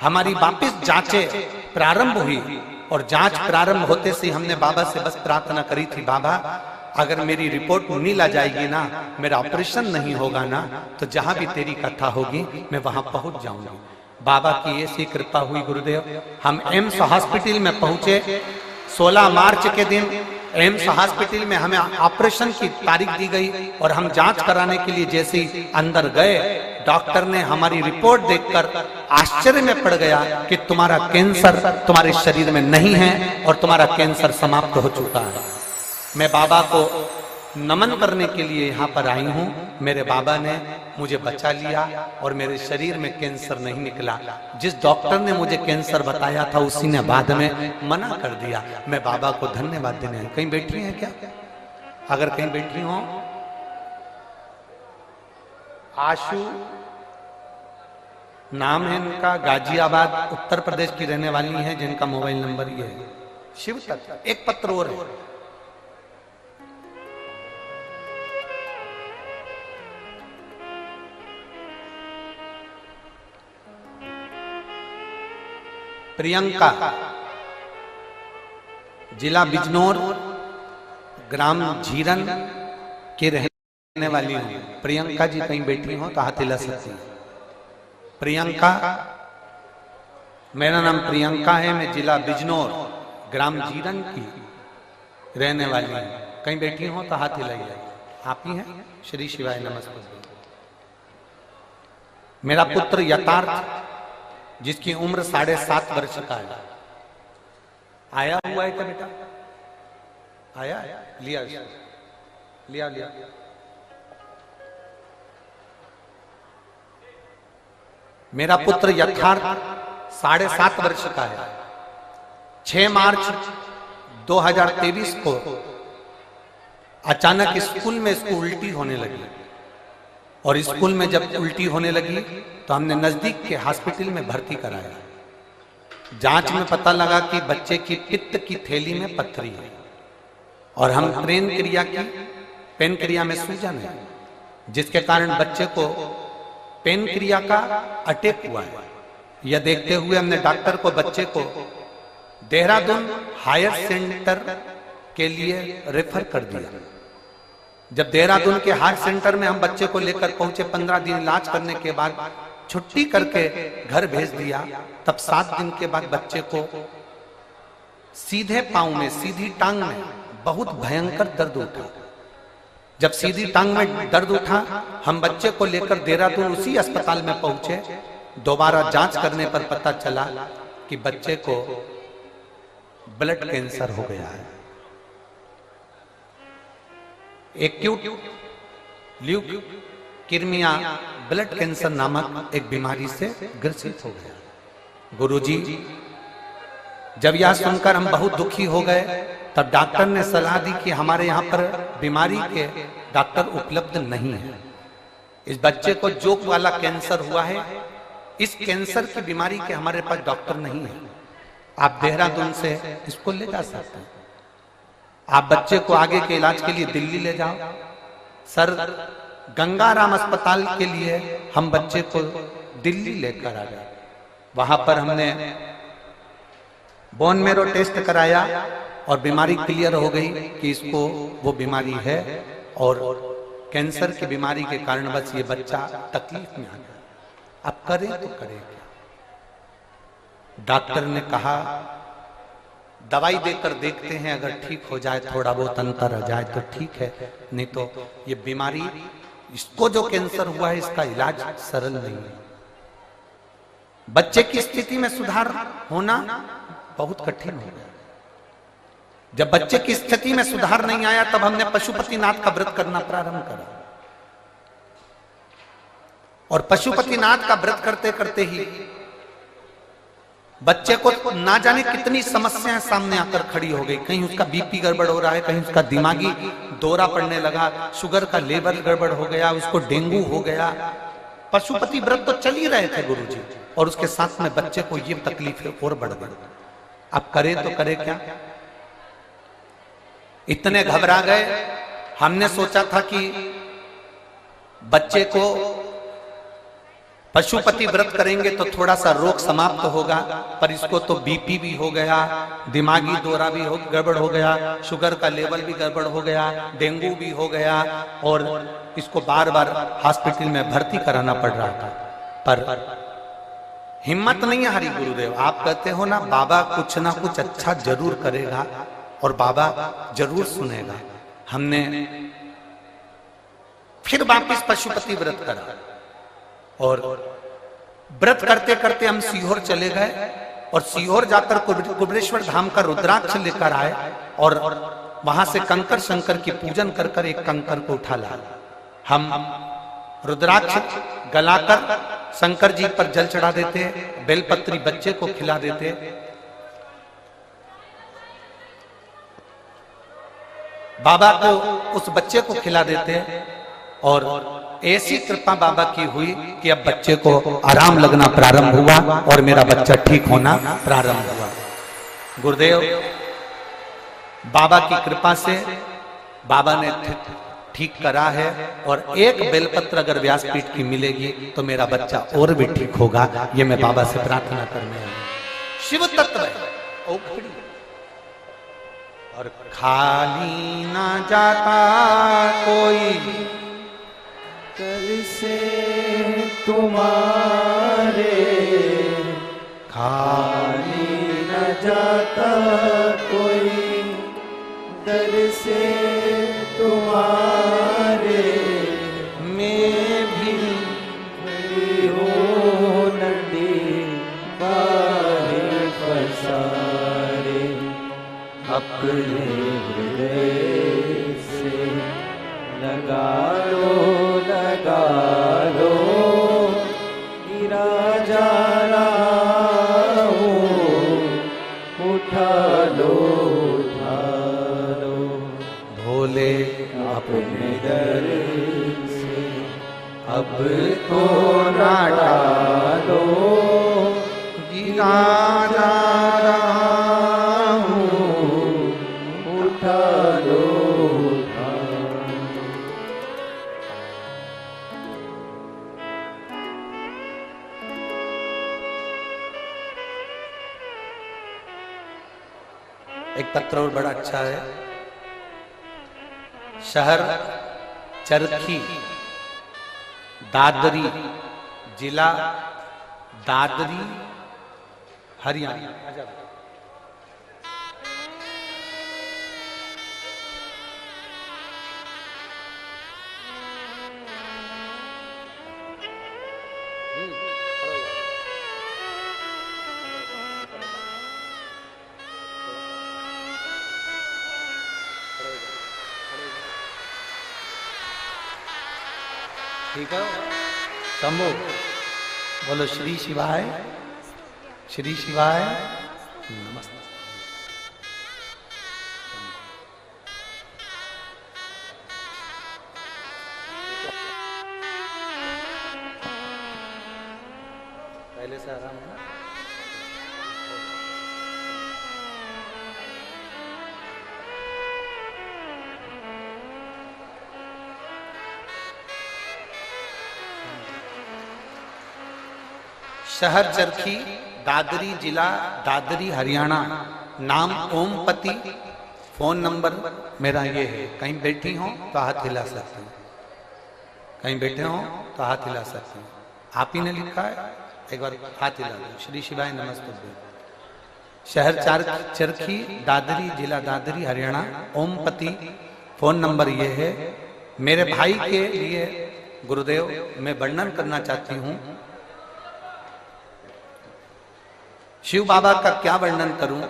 हमारी वापस जांचें प्रारंभ हुई और जांच प्रारंभ होते से हमने बाबा से बस प्रार्थना करी थी, बाबा अगर मेरी रिपोर्ट नहीं आ जाएगी ना, मेरा ऑपरेशन नहीं होगा ना, तो जहां भी तेरी कथा होगी मैं वहां पहुंच जाऊंगी। बाबा की ऐसी कृपा हुई गुरुदेव। हम एम्स हॉस्पिटल में पहुंचे 16 मार्च के दिन। एम्स हॉस्पिटल में हमें ऑपरेशन की तारीख दी गई और हम जांच कराने के लिए जैसे ही अंदर गए, डॉक्टर ने हमारी रिपोर्ट देखकर आश्चर्य में पड़ गया कि तुम्हारा कैंसर तुम्हारे शरीर में नहीं है और तुम्हारा कैंसर समाप्त हो चुका है। मैं बाबा को नमन करने के लिए यहाँ पर आई हूँ। मेरे बाबा ने मुझे बचा लिया और मेरे शरीर में कैंसर नहीं निकला। जिस डॉक्टर ने मुझे कैंसर बताया था उसी ने बाद में मना कर दिया। मैं बाबा को धन्यवाद देने। कहीं बैठ रही हैं क्या? अगर कहीं बैठ रही हो, आशु नाम है इनका, गाजियाबाद उत्तर प्रदेश की रहने वाली हैं, जिनका मोबाइल नंबर ये है। शिव तत्व। एक पत्र और है। प्रियंका, जिला बिजनौर, ग्राम झीरन के रहने वाली हूं। प्रियंका जी कहीं बैठी हो तो हाथ हिला सकती हैं। प्रियंका, मेरा नाम प्रियंका है, मैं जिला बिजनौर ग्राम झीरन की रहने वाली हूं। कहीं बैठी हो तो हाथ हिलाइए। आप ही हैं? श्री शिवाय नमस्ते। मेरा पुत्र यथार्थ, जिसकी उम्र 7.5 वर्ष का है, आया हुआ है क्या बेटा? आया? लिया लिया लिया। मेरा पुत्र यथार्थ 7.5 वर्ष का है। 6 मार्च 2023 को अचानक स्कूल में इसको उल्टी होने लगी और स्कूल में जब उल्टी होने लगी तो हमने नजदीक के हॉस्पिटल में भर्ती कराया। जांच में पता लगा कि बच्चे की पित्त की थैली में पथरी है और हम पेन क्रिया में सूजन है, जिसके कारण बच्चे को पेन क्रिया का अटैक हुआ है। यह देखते हुए हमने डॉक्टर को बच्चे को देहरादून हायर सेंटर के लिए रेफर कर दिया। जब देहरादून के हार्ट सेंटर में हम बच्चे को लेकर पहुंचे, 15 दिन इलाज करने के बाद छुट्टी करके घर भेज दिया, तब 7 दिन के बाद बच्चे को सीधे पांव में, सीधी टांग में बहुत भयंकर दर्द उठा। जब सीधी टांग में दर्द उठा, हम बच्चे को लेकर देहरादून उसी अस्पताल में पहुंचे। दोबारा जांच करने पर पता चला कि बच्चे को ब्लड कैंसर हो गया है। एक्यूट ल्यूकेमिया ब्लड कैंसर नामक एक बीमारी से ग्रसित हो गया। गुरुजी, जब यह सुनकर हम बहुत दुखी हो गए, तब डॉक्टर ने सलाह दी कि हमारे यहाँ पर बीमारी के डॉक्टर उपलब्ध नहीं है। इस बच्चे को जोक वाला कैंसर हुआ है, इस कैंसर की बीमारी के हमारे पास डॉक्टर नहीं है। आप देहरादून से इसको ले जा सकते हैं, आप बच्चे को आगे के इलाज के लिए दिल्ली ले जाओ। सर, गंगाराम अस्पताल के लिए हम बच्चे को दिल्ली लेकर आ गए। वहां पर हमने बोन मेरो टेस्ट कराया और बीमारी क्लियर हो गई कि इसको वो बीमारी है और कैंसर की बीमारी के कारण बस ये बच्चा तकलीफ में आ गया। अब करें तो करें क्या? डॉक्टर ने कहा दवाई देकर देखते हैं, अगर ठीक हो जाए, थोड़ा बहुत अंतर आ जाए तो ठीक है, नहीं तो ये बीमारी, इसको जो कैंसर हुआ है इसका इलाज सरल नहीं है। बच्चे की स्थिति में सुधार होना बहुत कठिन हो गया। जब बच्चे की स्थिति में सुधार नहीं आया, तब हमने पशुपतिनाथ का व्रत करना प्रारंभ करा। और पशुपतिनाथ का व्रत करते करते ही बच्चे को ना जाने कितनी समस्याएं सामने आकर खड़ी हो गई। कहीं उसका बीपी गड़बड़ हो रहा है, कहीं उसका दिमागी दौरा पड़ने लगा, शुगर का लेवल गड़बड़ हो गया, उसको डेंगू हो गया। पशुपति व्रत तो चल ही रहे थे गुरुजी, और उसके साथ में बच्चे को ये तकलीफें और बढ़ गई। अब करे तो करे क्या? इतने घबरा गए। हमने सोचा था कि बच्चे को पशुपति व्रत करेंगे तो थोड़ा सा रोग समाप्त होगा, पर इसको तो बीपी भी हो गया, दिमागी दौरा भी गड़बड़ हो गया, शुगर का लेवल भी गड़बड़ हो गया, डेंगू भी हो गया, और इसको बार बार हॉस्पिटल में भर्ती कराना पड़ रहा था। पर हिम्मत नहीं हारी गुरुदेव। आप कहते हो ना, बाबा कुछ ना कुछ अच्छा जरूर करेगा और बाबा जरूर सुनेगा। हमने फिर वापिस पशुपति व्रत करा, और व्रत करते करते हम सीहोर चले गए, और सीहोर जाकर कुबरेश्वर धाम का रुद्राक्ष लेकर आए, और वहां से कंकर शंकर की पूजन कर कर एक कंकर को उठा लाए। हम रुद्राक्ष गलाकर शंकर जी पर जल चढ़ा देते, बेलपत्री बच्चे को खिला देते। बाबा को उस बच्चे को खिला देते, और ऐसी कृपा बाबा की हुई कि अब बच्चे को आराम लगना प्रारंभ हुआ और मेरा बच्चा ठीक होना प्रारंभ हुआ। गुरुदेव, बाबा की कृपा से बाबा ने ठीक करा है, और एक बेलपत्र अगर व्यासपीठ की मिलेगी तो मेरा बच्चा और भी ठीक होगा। ये मैं बाबा से प्रार्थना करने आया। शिव तत्व है ओखड़ी, और खाली ना जाता कोई कर से तुम्हारे, खाली न जाता कोई दर से तुम्हारे। मैं भी खड़ी हो नदी बाहे पसारे, अपने हृदय से लगा लो गिरा जा रहा हूँ, उठा लो भोले अपने दर से अब तो ना डालो, गिरा जा रहा हूँ, उठा लो। एक पत्र और बड़ा अच्छा है। शहर चरखी, दादरी, जिला दादरी, हरियाणा। ठीक है, शंभो बोलो श्री शिवाय, श्री शिवाय नमस्ते। पहले से आराम है ना? शहर चरखी, दादरी, जिला दादरी, हरियाणा। नाम ओमपति। फोन नंबर मेरा ये है। कहीं बैठी हो तो हाथ हिला सकते हैं, कहीं बैठे हो तो हाथ हिला सकते हैं। आप ही ने लिखा है, एक बार हाथ हिला दो। श्री शिवाय नमस्ते। शहर चरखी, दादरी, जिला दादरी, हरियाणा। ओमपति। फोन नंबर ये है। मेरे भाई के लिए गुरुदेव मैं वर्णन करना चाहती हूँ। शिव बाबा का क्या वर्णन करूं।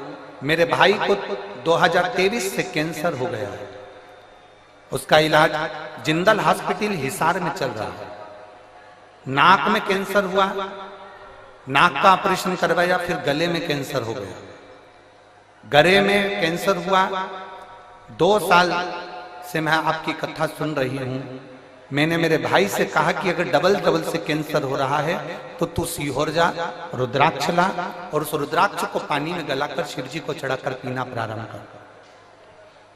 मेरे भाई को 2023 से कैंसर हो गया है। उसका इलाज जिंदल हॉस्पिटल हिसार में चल रहा है। नाक में कैंसर हुआ, नाक का ऑपरेशन करवाया, फिर गले में कैंसर हो गया। गले में कैंसर हुआ। 2 साल से मैं आपकी कथा सुन रही हूं। मैंने मेरे भाई से कहा कि अगर डबल से कैंसर हो रहा है तो तू सीहोर जा, रुद्राक्ष ला और उस रुद्राक्ष को पानी में गलाकर शिव जी को चढ़ाकर पीना प्रारंभ कर।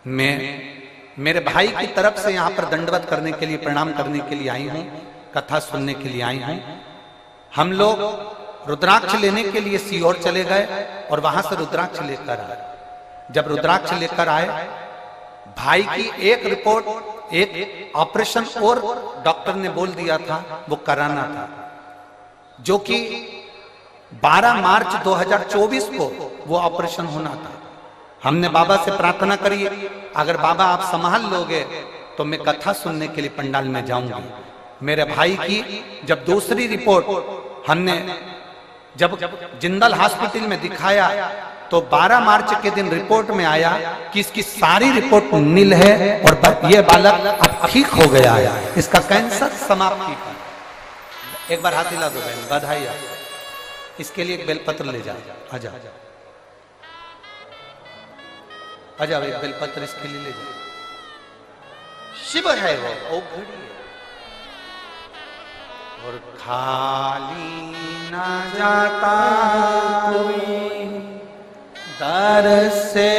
मैं मेरे भाई की तरफ से यहाँ पर दंडवत करने के लिए, प्रणाम करने के लिए आई हूँ, कथा सुनने के लिए आई हूँ। हम लोग रुद्राक्ष लेने के लिए सीहोर चले गए और वहां से रुद्राक्ष लेकर आए। जब रुद्राक्ष लेकर आए, भाई की एक रिपोर्ट, एक ऑपरेशन और डॉक्टर ने बोल दिया था वो कराना था, जो कि 12 मार्च 2024 को वो ऑपरेशन होना था। हमने बाबा से प्रार्थना करी, अगर बाबा आप संभाल लोगे तो मैं कथा सुनने के लिए पंडाल में जाऊंगी। मेरे भाई की जब दूसरी रिपोर्ट हमने जब जिंदल हॉस्पिटल में दिखाया तो 12 मार्च के दिन रिपोर्ट में आया कि इसकी सारी रिपोर्ट नील है और ये बालक अब ठीक हो गया है, इसका कैंसर समाप्ति का। एक बार हाथ हिला दो बहन, बधाई। इसके लिए एक बेलपत्र ले जाओ, आ जाओ आ जाओ, एक बेलपत्र इसके लिए ले जाओ। शिव है वो घड़ी और खाली ना जाता कोई दर से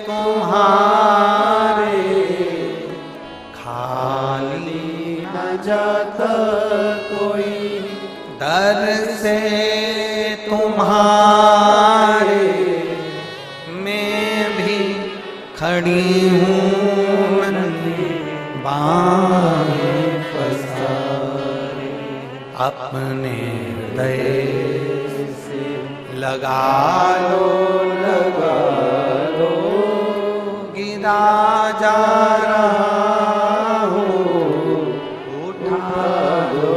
तुम्हारे, खाली न जाता कोई दर से तुम्हारे। मैं भी खड़ी हूँ बाएं पसारे, अपने हृदय लगा लो गिरा जा रहा हो, उठा लो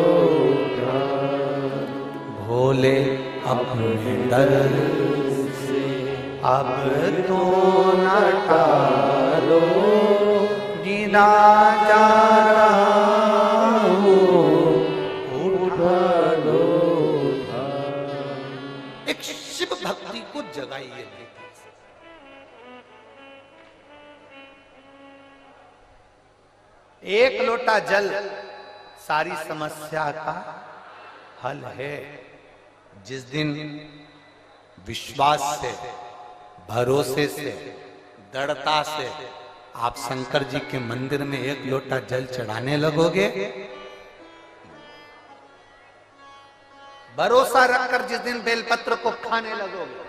भोले अपने दर से अब तो न टालो, गिरा जा रहा हो, उठा लो। एक शिव भक्ति को जगाइए। एक लोटा जल सारी समस्या का हल है। जिस दिन विश्वास से, भरोसे से, दृढ़ता से आप शंकर जी के मंदिर में एक लोटा जल चढ़ाने लगोगे, भरोसा रखकर जिस दिन बेलपत्र को खाने लगोगे,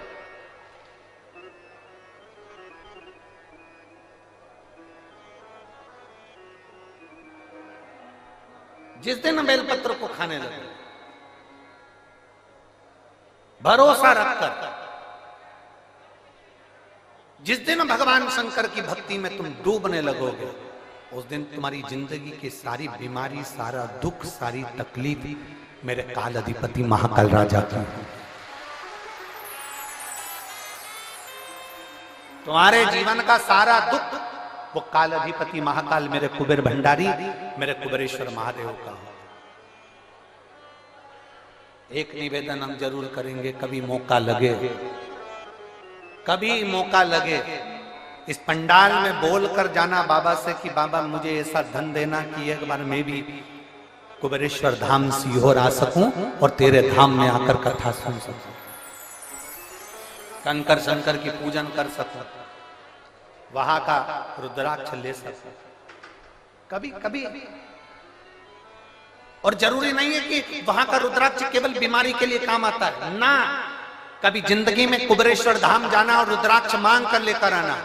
जिस दिन बेलपत्र को खाने लगे, भरोसा रखकर, जिस दिन भगवान शंकर की भक्ति में तुम डूबने लगोगे, उस दिन तुम्हारी जिंदगी की सारी बीमारी, सारा दुख, सारी तकलीफ मेरे काल अधिपति महाकाल राजा की। तुम्हारे जीवन का सारा दुख वो काल अधिपति महाकाल मेरे कुबेर भंडारी, मेरे कुबेरेश्वर महादेव का हो। एक निवेदन हम जरूर करेंगे, कभी मौका लगे, कभी मौका लगे, इस पंडाल में बोलकर जाना बाबा से कि बाबा मुझे ऐसा धन देना कि एक बार मैं भी कुबेरेश्वर धाम सीहोर आ सकूं और तेरे धाम में आकर कथा सुन सकूं, कंकर शंकर की पूजन कर सकूं, वहां का रुद्राक्ष ले सकूं, कभी कभी। और जरूरी नहीं है कि वहां का रुद्राक्ष केवल बीमारी के लिए काम आता है ना, कभी जिंदगी में कुबेरेश्वर धाम जाना और रुद्राक्ष मांग कर लेकर आना।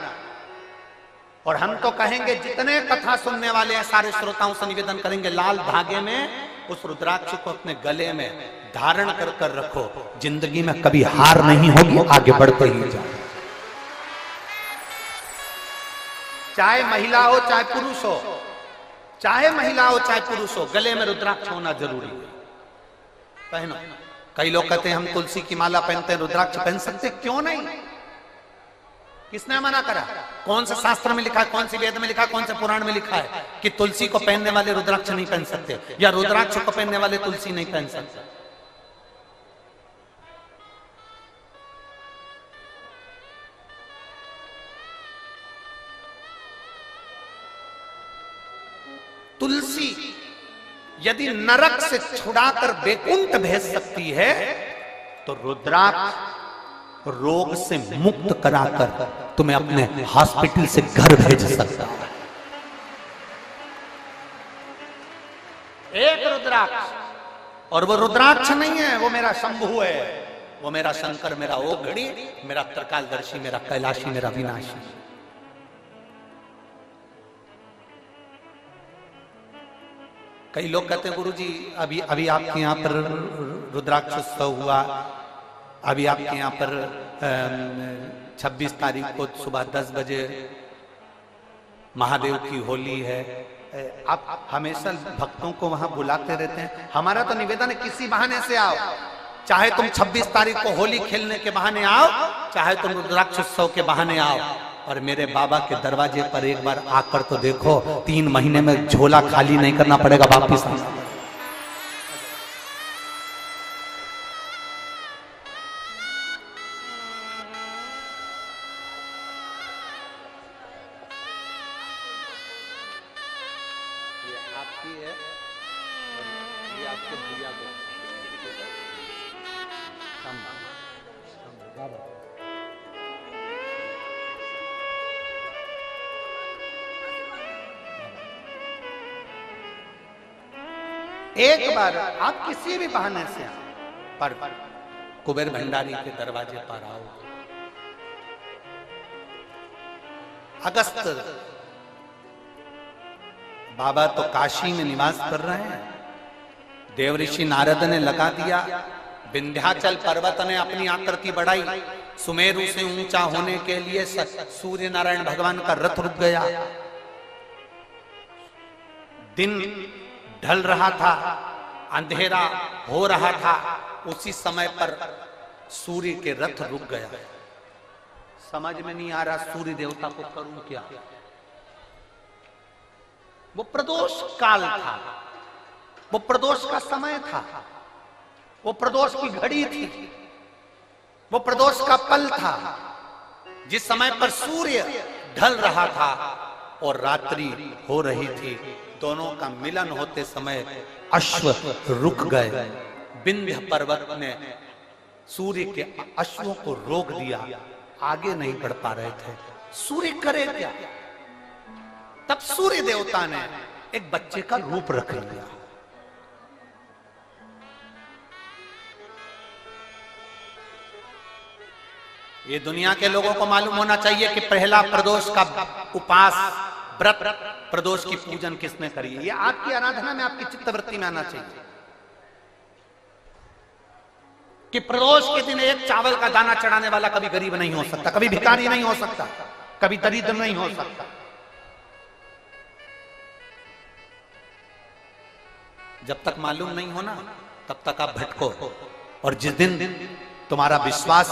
और हम तो कहेंगे, जितने कथा सुनने वाले हैं सारे श्रोताओं से निवेदन करेंगे, लाल धागे में उस रुद्राक्ष को अपने गले में धारण कर कर रखो, जिंदगी में कभी हार नहीं होगी, आगे बढ़ते ही जाओ। चाहे महिला हो चाहे पुरुष हो, चाहे महिला हो चाहे पुरुष हो, गले में रुद्राक्ष होना जरूरी है, पहनो। कई लोग कहते हैं हम तुलसी की माला पहनते हैं, रुद्राक्ष पहन सकते, क्यों नहीं? किसने मना करा? कौन से शास्त्र में लिखा है, कौन सी वेद में लिखा है, कौन से पुराण में लिखा है कि तुलसी को पहनने वाले रुद्राक्ष नहीं पहन सकते, या रुद्राक्ष को पहनने वाले तुलसी नहीं पहन सकते? तुलसी यदि नरक से छुड़ाकर बैकुंठ भेज सकती है, तो रुद्राक्ष रोग से मुक्त कराकर तुम्हें अपने हॉस्पिटल से घर भेज सकता है। एक रुद्राक्ष, और वो रुद्राक्ष नहीं है, वो मेरा शंभु है, वो मेरा शंकर, मेरा ओघड़ी, मेरा त्रिकालदर्शी, मेरा कैलाशी, मेरा विनाशी। कई लोग कहते हैं गुरुजी अभी आपके यहाँ पर रुद्राक्ष उत्सव हुआ, अभी आपके यहाँ पर 26 तारीख को सुबह 10 बजे महादेव की होली है, आप हमेशा भक्तों को वहां बुलाते रहते हैं। हमारा तो निवेदन है किसी बहाने से आओ, चाहे तुम 26 तारीख को होली खेलने के बहाने आओ, चाहे तुम रुद्राक्ष उत्सव के बहाने आओ, और मेरे बाबा के दरवाजे पर एक बार आकर तो देखो, 3 महीने में झोला खाली नहीं करना पड़ेगा वापिस। एक बार आप किसी भी बहाने से पर कुबेर भंडारी के दरवाजे पर आओ। अगस्त बाबा तो काशी में निवास कर रहे हैं, देवऋषि नारद ने लगा दिया, विंध्याचल पर्वत ने अपनी आकृति बढ़ाई, सुमेरु से ऊंचा होने के लिए सूर्य नारायण भगवान का रथ रुक गया, दिन ढल रहा था, अंधेरा हो रहा था, उसी समय पर सूर्य के रथ रुक गया। समझ में नहीं आ रहा सूर्य देवता को करूं क्या। वो प्रदोष काल था, वो प्रदोष का समय था, वो प्रदोष की घड़ी थी, वो प्रदोष का पल था, जिस समय पर सूर्य ढल रहा था और रात्रि हो रही थी। दोनों का मिलन होते समय अश्व रुक गए। विंध्य पर्वत ने सूर्य के अश्वों को रोक दिया, आगे नहीं बढ़ पा रहे थे। सूर्य करे क्या? तब सूर्य देवता ने एक बच्चे का रूप रख लिया। ये दुनिया के लोगों को मालूम होना चाहिए कि पहला प्रदोष का उपास व्रत प्रदोष की पूजन किसने करी है? ये आपकी आराधना में, आपकी चित्तवृत्ति में आना चाहिए कि प्रदोष के दिन एक चावल का दाना चढ़ाने वाला कभी गरीब नहीं हो सकता, कभी भिखारी नहीं हो सकता, कभी दरिद्र नहीं हो सकता। जब तक मालूम नहीं हो ना, तब तक आप भटको। और जिस दिन तुम्हारा विश्वास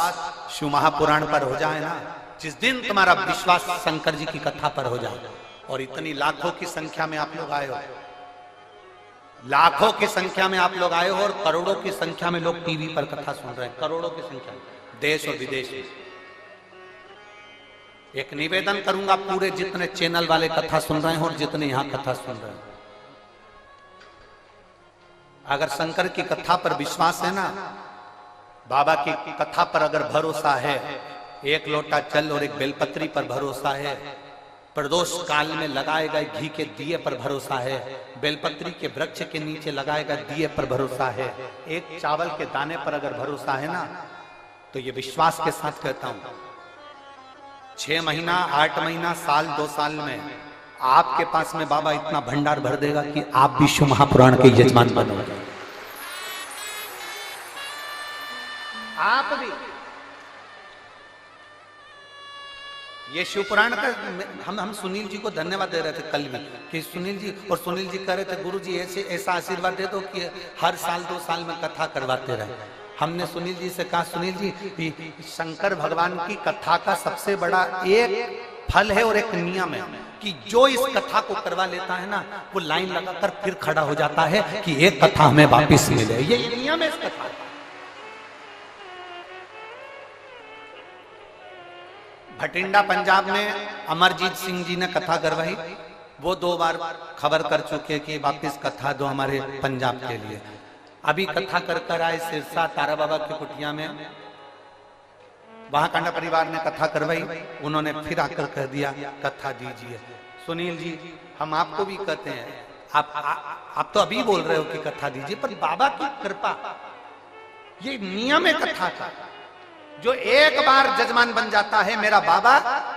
शिव महापुराण पर हो जाए ना, जिस दिन तुम्हारा विश्वास शंकर जी की कथा पर हो जाए, और इतनी लाखों की संख्या में आप लोग आए हो, लाखों की संख्या में आप लोग आए हो, और करोड़ों की संख्या में लोग टीवी पर कथा सुन रहे हैं, करोड़ों की संख्या में, देश और विदेश में। एक निवेदन करूंगा, पूरे जितने चैनल वाले कथा सुन रहे हैं और जितने यहां कथा सुन रहे हैं, अगर शंकर की कथा पर विश्वास है ना, बाबा की कथा पर अगर भरोसा है, एक लोटा जल और एक बेलपत्री पर भरोसा है, प्रदोष काल में लगाए गए घी के दिए पर भरोसा है, बेलपत्री के वृक्ष के नीचे लगाए गए दिए पर भरोसा है, एक चावल के दाने पर अगर भरोसा है ना, तो ये विश्वास के साथ कहता हूं, 6 महीना 8 महीना साल 2 साल में आपके पास में बाबा इतना भंडार भर देगा कि आप विश्व महापुराण के यजमान बनोगे। आप भी ये शिव पुराण का हम सुनील जी को धन्यवाद दे रहे थे कल भी, कि सुनील जी, और सुनील जी कह रहे थे गुरु जी ऐसा आशीर्वाद दे दो कि हर साल 2 साल में कथा करवाते रहे। हमने सुनील जी से कहा, सुनील जी शंकर भगवान की कथा का सबसे बड़ा एक फल है और एक नियम है कि जो इस कथा को करवा लेता है ना, वो लाइन लगाकर फिर खड़ा हो जाता है कि एक कथा हमें वापस मिले। ये नियम है इस कथा का। भटिंडा पंजाब में अमरजीत सिंह जी ने कथा करवाई, वो 2 बार खबर कर चुके कि वापस कथा दो हमारे पंजाब के लिए। अभी कथा कर आए सिरसा तारा बाबा की कुटिया में, वहां कांडा परिवार ने कथा करवाई, उन्होंने फिर आकर कह दिया कथा दीजिए। सुनील जी, हम आपको भी कहते हैं, आप तो अभी बोल रहे हो कि कथा दीजिए, पर बाबा की कृपा, ये नियम है कथा का। जो एक बार जजमान बन जाता है मेरा बाबा,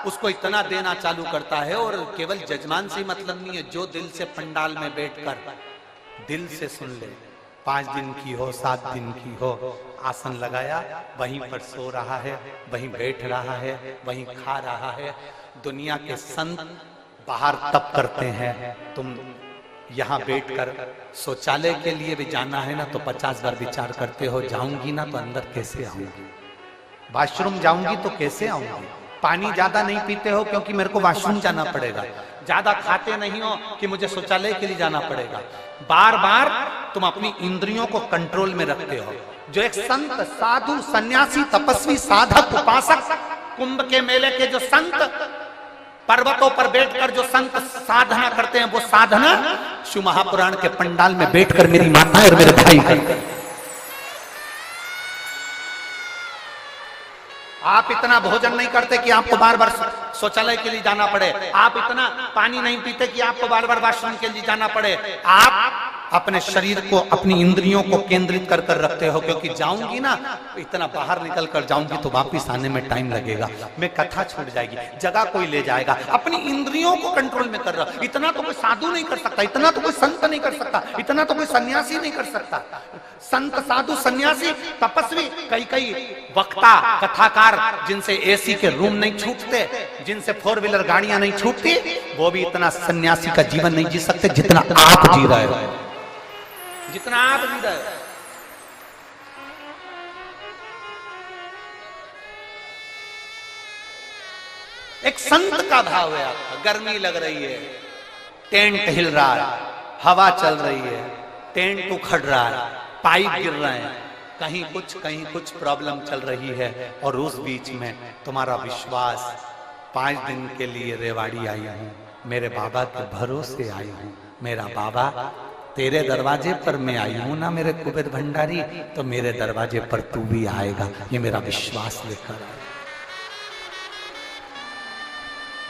उसको इतना देना चालू करता है। और केवल जजमान से मतलब नहीं है, जो दिल से पंडाल में बैठकर दिल से सुन ले, 5 दिन की हो 7 दिन की हो, आसन लगाया, वहीं पर सो रहा है, वहीं बैठ रहा है, वहीं खा रहा है। दुनिया के संत बाहर तप करते हैं, तुम यहाँ बैठकर शौचालय के लिए भी जाना है ना, तो 50 बार विचार करते हो, जाऊंगी ना तो अंदर कैसे आऊंगी, वॉशरूम जाऊंगी तो कैसे आऊंगी। पानी ज्यादा नहीं पीते हो क्योंकि मेरे को वॉशरूम जाना पड़ेगा, ज्यादा खाते नहीं हो कि मुझे शौचालय के लिए जाना पड़ेगा। बार बार तुम अपनी इंद्रियों को कंट्रोल में रखते हो। जो एक संत, साधु, सन्यासी, तपस्वी, साधक, उपासक, कुंभ के मेले के जो संत, पर्वतों पर बैठकर जो संत साधना करते हैं, वो साधना शिव महापुराण के पंडाल में बैठकर मेरी माता और मेरे भाई करते हैं। आप इतना भोजन नहीं करते कि आपको बार बार शौचालय के लिए जाना पड़े, आप इतना पानी नहीं पीते कि आपको बार बार वॉशरूम के लिए जाना पड़े। आप अपने शरीर को, अपनी इंद्रियों को केंद्रित कर कर रखते हो, क्योंकि जाऊंगी ना, इतना बाहर निकल कर जाऊंगी तो वापिस आने में टाइम लगेगा, मैं कथा छूट जाएगी, जगह कोई ले जाएगा। अपनी इंद्रियों को कंट्रोल में कर रहा। इतना तो कोई साधु नहीं कर सकता, इतना तो कोई संत नहीं कर सकता, इतना तो कोई सन्यासी नहीं कर सकता। संत, साधु, सन्यासी, तपस्वी, कई वक्ता, कथाकार, जिनसे एसी के रूम नहीं छूटते, जिनसे 4 व्हीलर गाड़ियां नहीं छूटती, वो भी इतना सन्यासी का जीवन नहीं जी सकते जितना आप जी रहे हो, जितना आप जी रहे हो। एक संत का भाव है आपका। गर्मी लग रही है, टेंट हिल रहा है, हवा चल रही है, टेंट उखड़ रहा है, पाइप गिर रहे हैं, कहीं कुछ प्रॉब्लम चल रही है, और उस बीच में तुम्हारा विश्वास, 5 दिन के लिए रेवाड़ी आई हूं, मेरे बाबा के भरोसे आई हूं, मेरा बाबा तेरे दरवाजे पर मैं आई हूं ना मेरे कुबेर भंडारी, तो मेरे दरवाजे पर तू भी आएगा, ये मेरा विश्वास लेकर आए,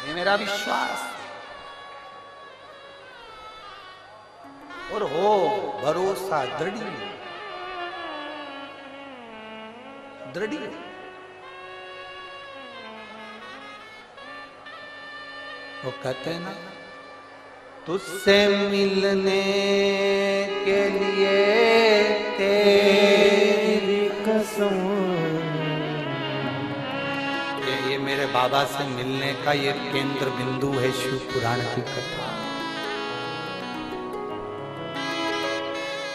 ये मेरा विश्वास। और हो भरोसा दृढ़, वो कहते हैं ना, तुझसे मिलने के लिए तेरी कसम। ये मेरे बाबा से मिलने का ये केंद्र बिंदु है शिव पुराण की कथा।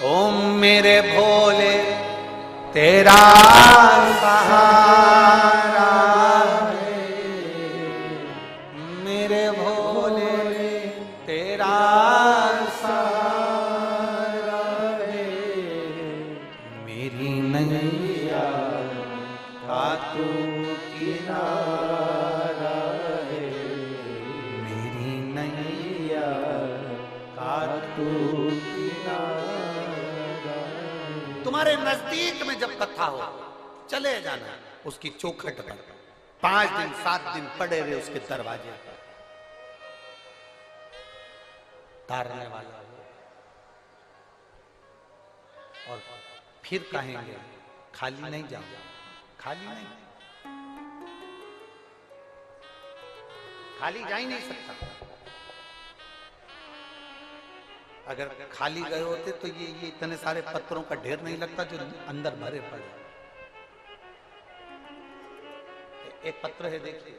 ओम मेरे भोले तेरा सहारा है, मेरे भोले तेरा सहारा है, मेरी नैया का तू किनारा है, मेरी नैया का तू किनारा। तुम्हारे नजदीक में जब कथा हो चले जाना उसकी चौखट पर, 5 दिन 7 दिन पड़े रहे उसके दरवाजे पर, तारने वाला हो और फिर कहेंगे खाली नहीं जाओ, खाली नहीं, खाली जा ही नहीं सकता। अगर खाली गए होते तो ये इतने सारे पत्थरों का ढेर नहीं लगता जो अंदर भरे पड़े। एक पत्र है देखिए,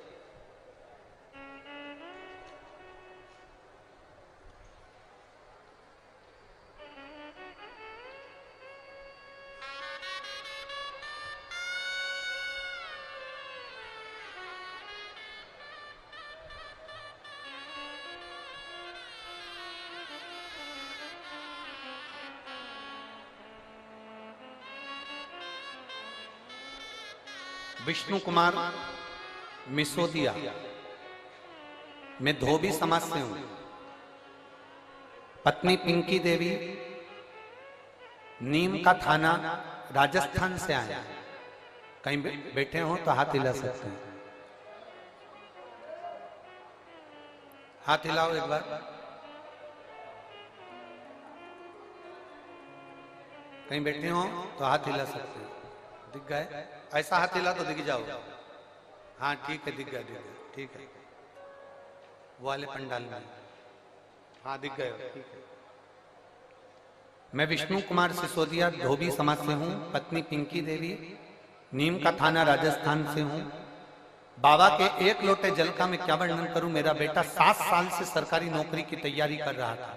विष्णु कुमार मिसोदिया, मैं धोबी समाज से हूं, पत्नी पिंकी देवी नीम का थाना राजस्थान से आया। कहीं बैठे हो तो हाथ हिला सकते हैं, हाथ हिलाओ एक बार। कहीं बैठे हो तो हाथ हिला सकते हैं, दिख गए? ऐसा हाथ हिला तो दिख जाओ। हाँ ठीक है, दिख गया, दिख गया, ठीक है। वो वाले पंडाल में, हाँ दिख गए, ठीक है। मैं विष्णु कुमार सिसोदिया धोबी समाज से हूँ, पत्नी पिंकी देवी नीम का थाना राजस्थान से हूँ। बाबा के एक लोटे जल का मैं क्या वर्णन करूं। मेरा बेटा 7 साल से सरकारी नौकरी की तैयारी कर रहा था।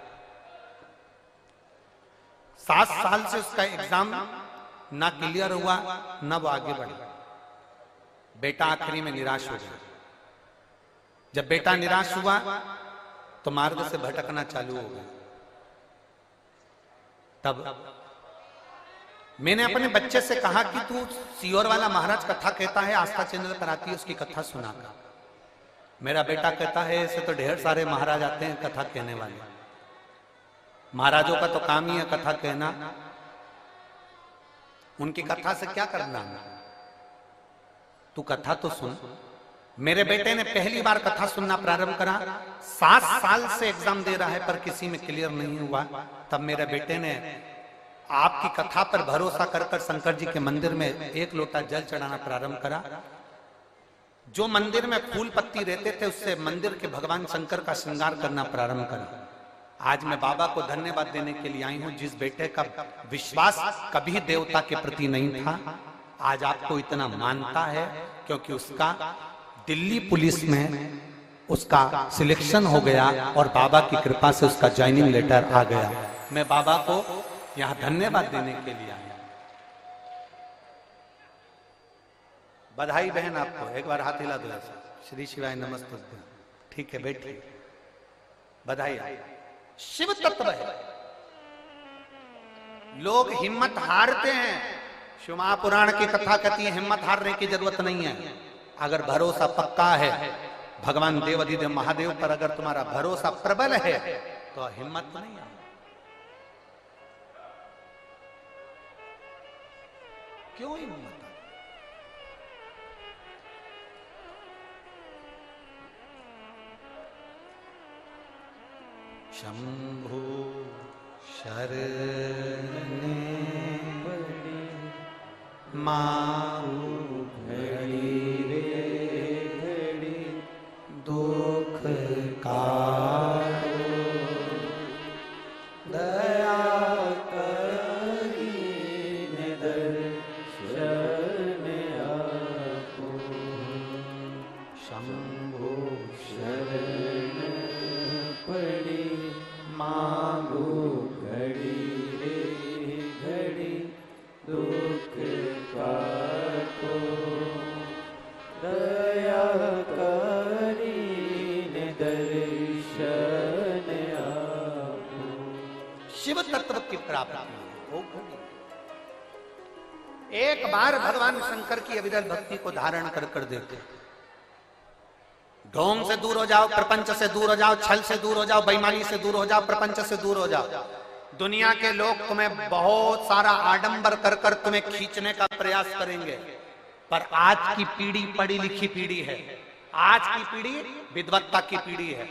7 साल से उसका एग्जाम ना क्लियर हुआ, ना वो आगे बढ़ा। बेटा आखिरी में निराश हो गया। जब बेटा निराश हुआ तो मार्ग से भटकना चालू हो गया। तब मैंने अपने बच्चे से कहा कि तू सीहोर वाला महाराज कथा कहता है, आस्था चैनल पर आती है, उसकी कथा सुना कर। मेरा बेटा कहता है ऐसे तो ढेर सारे महाराज आते हैं कथा कहने वाले, महाराजों का तो काम ही है कथा कहना, उनकी कथा से क्या करना, तू कथा तो सुन। मेरे बेटे ने पहली बार कथा सुनना प्रारंभ करा। 7 साल से एग्जाम दे रहा है पर किसी में क्लियर नहीं हुआ। तब मेरे बेटे ने आपकी कथा पर भरोसा कर शंकर जी के मंदिर में 1 लोटा जल चढ़ाना प्रारंभ करा। जो मंदिर में फूल पत्ती रहते थे उससे मंदिर के भगवान शंकर का श्रृंगार करना प्रारंभ करा। आज मैं बाबा को धन्यवाद देने के लिए आई हूं। जिस बेटे का विश्वास कभी देवता के प्रति नहीं था, आज आपको इतना मानता है क्योंकि उसका दिल्ली पुलिस में उसका सिलेक्शन हो गया और बाबा की कृपा से उसका ज्वाइनिंग लेटर आ गया। मैं बाबा को यहां धन्यवाद देने के लिए आया। बधाई बहन आपको, एक बार हाथ हिला दो ऐसा। श्री शिवाय नमस्ते। ठीक है बैठिए, बधाई। शिव तत्व है, लोग हिम्मत हारते हैं। शिव महापुराण की कथा कहती है हिम्मत हारने की जरूरत नहीं है। अगर भरोसा पक्का है भगवान देवाधिदेव महादेव पर, अगर तुम्हारा भरोसा प्रबल है तो हिम्मत नहीं है। क्यों हिम्मत? शंभु शरणे माऊ घड़ी रे घड़ी दुख काटो, मांगू घड़ी रे घड़ी दुख काटो दया करीने दर्शन आपो। शिव तत्व की प्राप्ति हो। एक बार भगवान शंकर की अविरल भक्ति को धारण कर देते। ढोंग से दूर हो जाओ, प्रपंच से दूर हो जाओ, छल से दूर हो जाओ, बेईमानी से दूर हो जाओ, प्रपंच से दूर हो जाओ। दुनिया के लोग तुम्हें बहुत सारा आडंबर कर तुम्हें खींचने का प्रयास करेंगे, पर आज की पीढ़ी पढ़ी लिखी पीढ़ी है, आज की पीढ़ी विद्वत्ता की पीढ़ी है।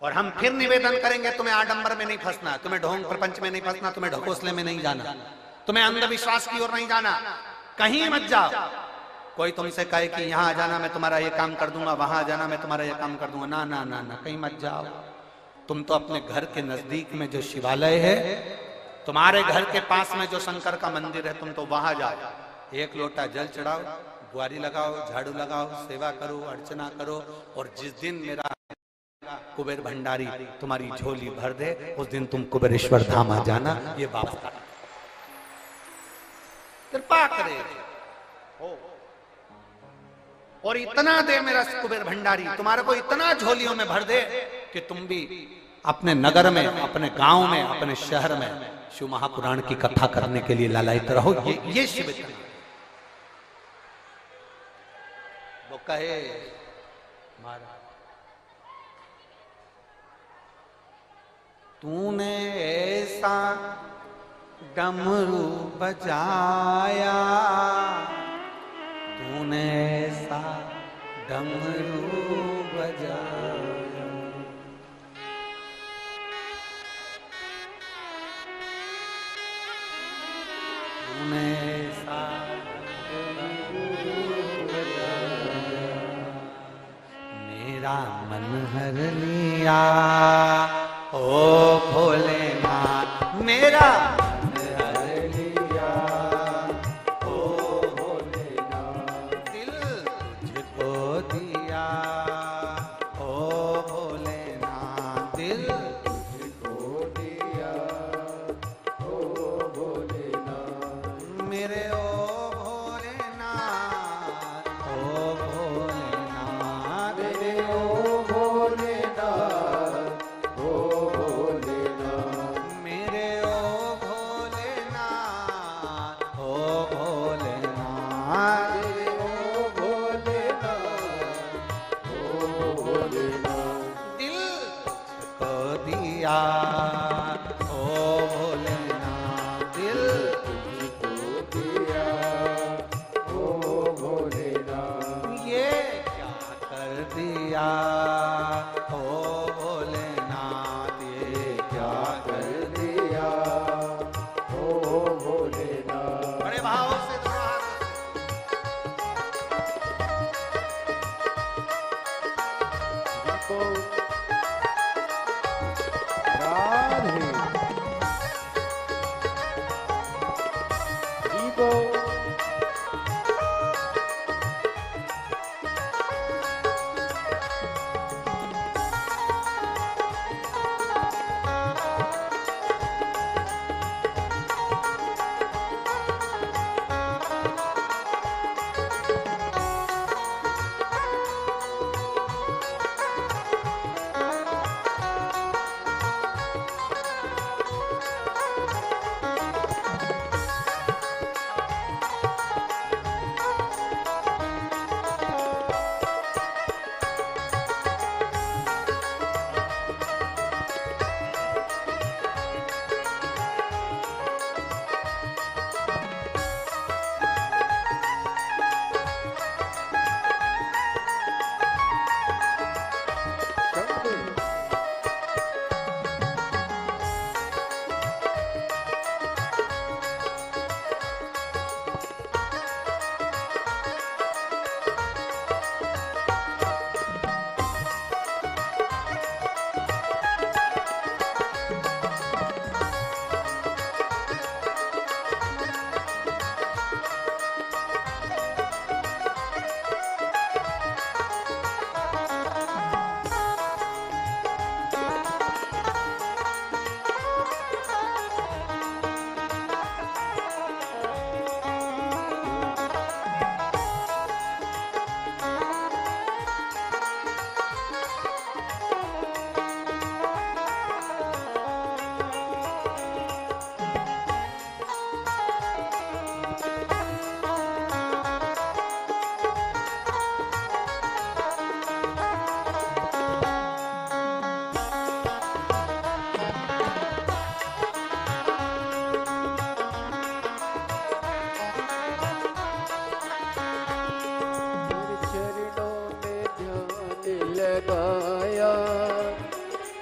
और हम फिर निवेदन करेंगे, तुम्हें आडंबर में नहीं फंसना, तुम्हें ढोंग प्रपंच में नहीं फंसना, तुम्हें ढकोसले में नहीं जाना, तुम्हें अंधविश्वास की ओर नहीं जाना, कहीं मत जाओ। कोई तुमसे कहे कि यहां आ जाना मैं तुम्हारा ये काम कर दूंगा, वहां आ जाना मैं तुम्हारा ये काम कर दूंगा, ना ना ना ना, कहीं मत जाओ। तुम तो अपने घर के नजदीक में जो शिवालय है, तुम्हारे घर के पास में जो शंकर का मंदिर है, तुम तो वहां जाओ, एक लोटा जल चढ़ाओ, बुआरी लगाओ, झाड़ू लगाओ, सेवा करो, अर्चना करो। और जिस दिन मेरा कुबेर भंडारी तुम्हारी झोली भर दे, उस दिन तुम कुबेरेश्वर धाम आ जाना। ये बाबा कृपा करे हो। और इतना दे मेरा कुबेर भंडारी, तुम्हारे को इतना झोलियों में भर दे कि तुम भी अपने नगर में, अपने गांव में, अपने शहर में शिव महापुराण की कथा करने के लिए लालायित रहो। ये शिव वो कहे महाराज, तूने ऐसा डमरू बजाया, तूने ऐसा डमरू बजाया, तूने ऐसा डमरू बजाया, मेरा मन हर लिया ओ भोलेनाथ, मेरा मन हर लिया ओ भोलेनाथ, दिल तुझको दिया ओ भोलेनाथ, दिल तुझको दिया ओ भोलेनाथ, मेरे ओ भोलेनाथ, ओ भोलेनाथ, मेरे ओ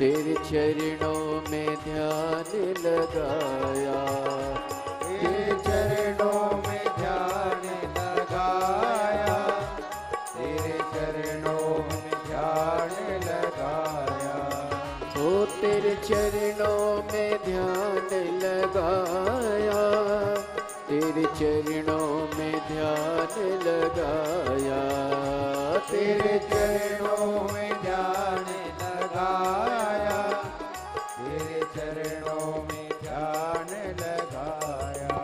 तेरे चरणों में ध्यान लगाया, तेरे चरणों में ध्यान लगाया, तेरे चरणों में ध्यान लगाया। ओ तेरे चरणों में ध्यान लगाया, तेरे चरणों में ध्यान लगाया, तेरे चरणों में ध्यान लगाया, तेरे चरणों में ध्यान लगाया।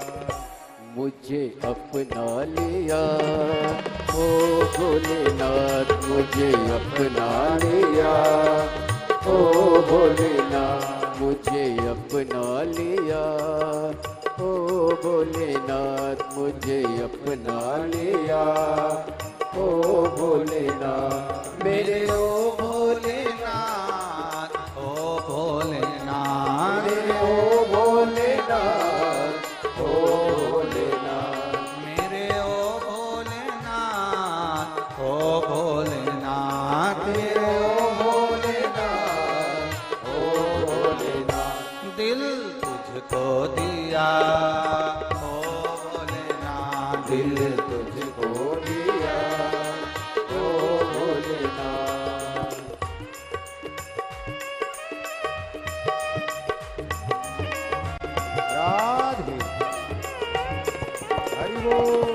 मुझे अपना लिया ओ भोलेनाथ, मुझे अपना लिया ओ भोलेनाथ, मुझे अपना लिया ओ भोलेनाथ, मुझे अपना लिया ओ भोलेनाथ। मेरे ओ भोलेनाथ, ओ भोलेनाथ, मेरे ओ भोलेनाथ, ओ भोलेनाथ, मेरे ओ भोलेनाथ, ओ भोलेनाथ, मेरे ओ भोलेनाथ, ओ भोलेनाथ। दिल तुझको दिया ओ भोलेनाथ, दिल तुझको दिया ओ भोलेनाथ। राधे हरि बोल।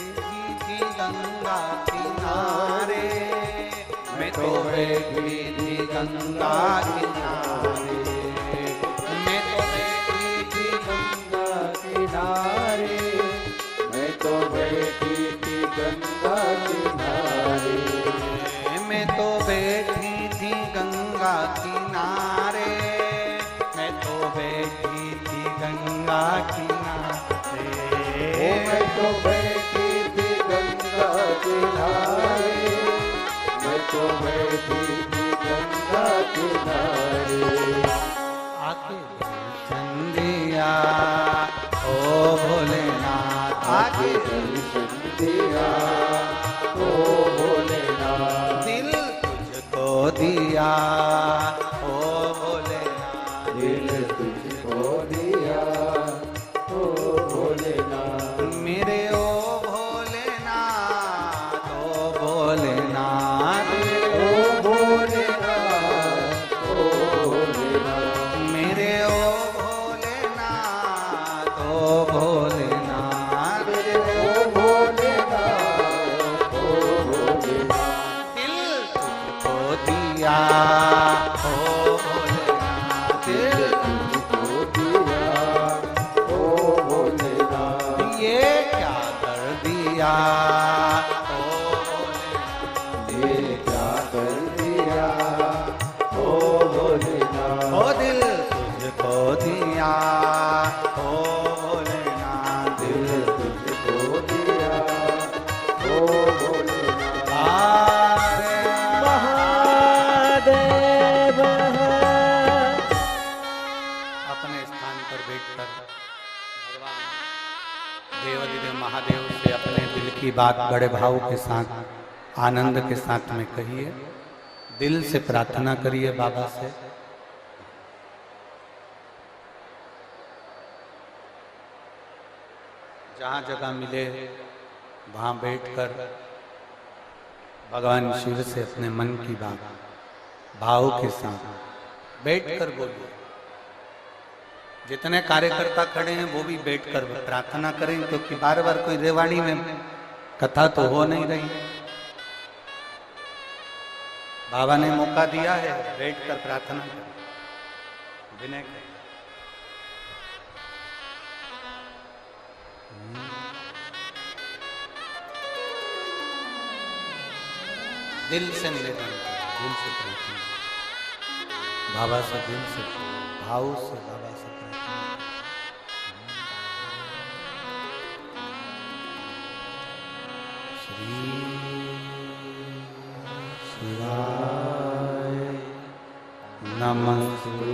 बैठी थी गंगा किनारे, मैं तो बैठी थी गंगा किनारे, मैं तो बैठी थी गंगा किनारे, मैं तो बैठी थी गंगा किनारे, मैं तो बैठी थी गंगा किनारे, मैं तो बैठी थी गंगा किनारे, मैं तो बैठी थी गंगा किनारे। आके दर्शन दिया ओ भोलेनाथ, आके दर्शन दिया ओ भोलेनाथ, दिल तुझको दिया ओ भोलेनाथ, दिल तुझको दिया ओ भोलेनाथ। मेरे ओ भोलेनाथ, ओ भोलेनाथ, ओ भोलेनाथ, ओ भोलेनाथ, मेरे ओ भोलेनाथ, ओ भोलेनाथ, मेरे ओ भोलेनाथ, ओ भोलेनाथ। दिल तुझको दिया ओ भोलेनाथ दिल तुझको दिया ओ भोलेनाथ ये क्या कर दिया ओ भोलेनाथ ये क्या कर दिया ओ भोलेनाथ ओ दिल तुझको दिया ओ भोलेनाथ दिल तुझको दिया ओ भोलेनाथ महादेव अपने स्थान पर बैठकर भगवान देवाधिदेव महादेव से अपने दिल की बात बड़े भाव के साथ आनंद के साथ में कहिए, दिल से प्रार्थना करिए बाबा से। जहाँ जगह मिले वहाँ बैठकर भगवान शिव से अपने मन की बात भाव के साथ बैठकर बोलिए। जितने कार्यकर्ता खड़े हैं वो भी बैठकर प्रार्थना करें, क्योंकि बार बार कोई रेवाड़ी में कथा तो हो नहीं रही। बाबा ने मौका दिया है, बैठकर प्रार्थना करें, विनय करें। दिल से निवेदन करें, दिल से प्रार्थना करें। बाबा से दिल से भाव से बाबा से प्रार्थना करें। श्री शिवाय नमस्तुभ्यं।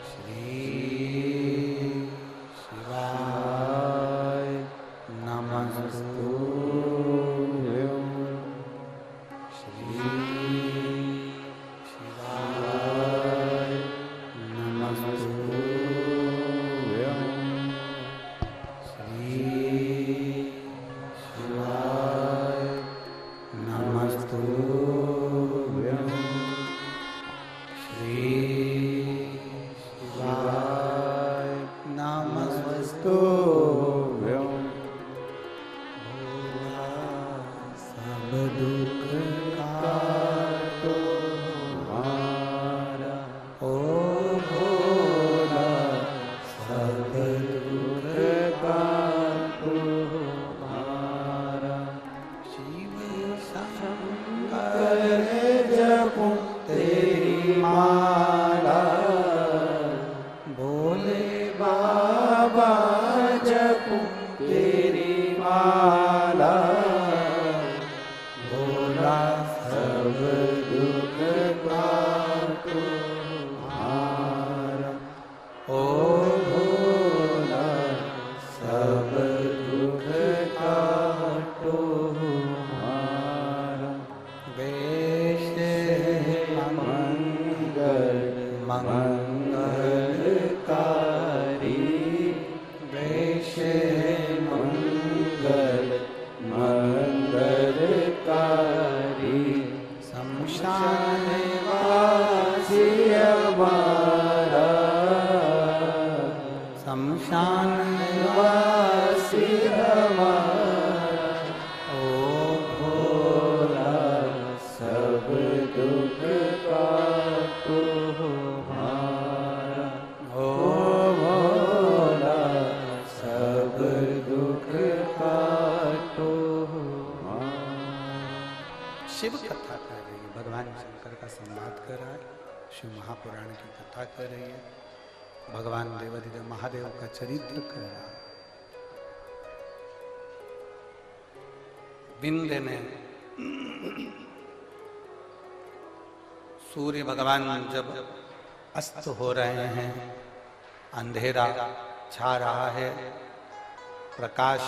श्री शिवाय नमस्तुभ्यं। श्री शिवाय नमस्तुभ्यं। श्री शिवाय नमस्तुभ्यं। श्री शिवाय नमस्तुभ्यं। भोला सब दुख काटो हमारा, ओ भोला सब दुख काटो हमारा। शिव शंकर जपो तेरी माला, भोले बाबा जपो तेरी माला। भोला सब दुख काटो हमारा, ओ भोला सब दुख काटो हमारा। वेश मंगल मंगलकारी, वेश मंगल मंगलकारी शमशान वासी हमारा शमशान वासी हमारा ओ भोला सब दुख काटो हमारा ओ भोला सब दुख काटो हमारा। शिव कथा कर रही है, भगवान शंकर का संवाद कर रहा है, शिव महापुराण की कथा कर रही है, भगवान देवाधिदेव महादेव का चरित्र कर रहा है। विंध्य ने सूर्य भगवान जब अस्त हो रहे हैं, अंधेरा छा रहा है, प्रकाश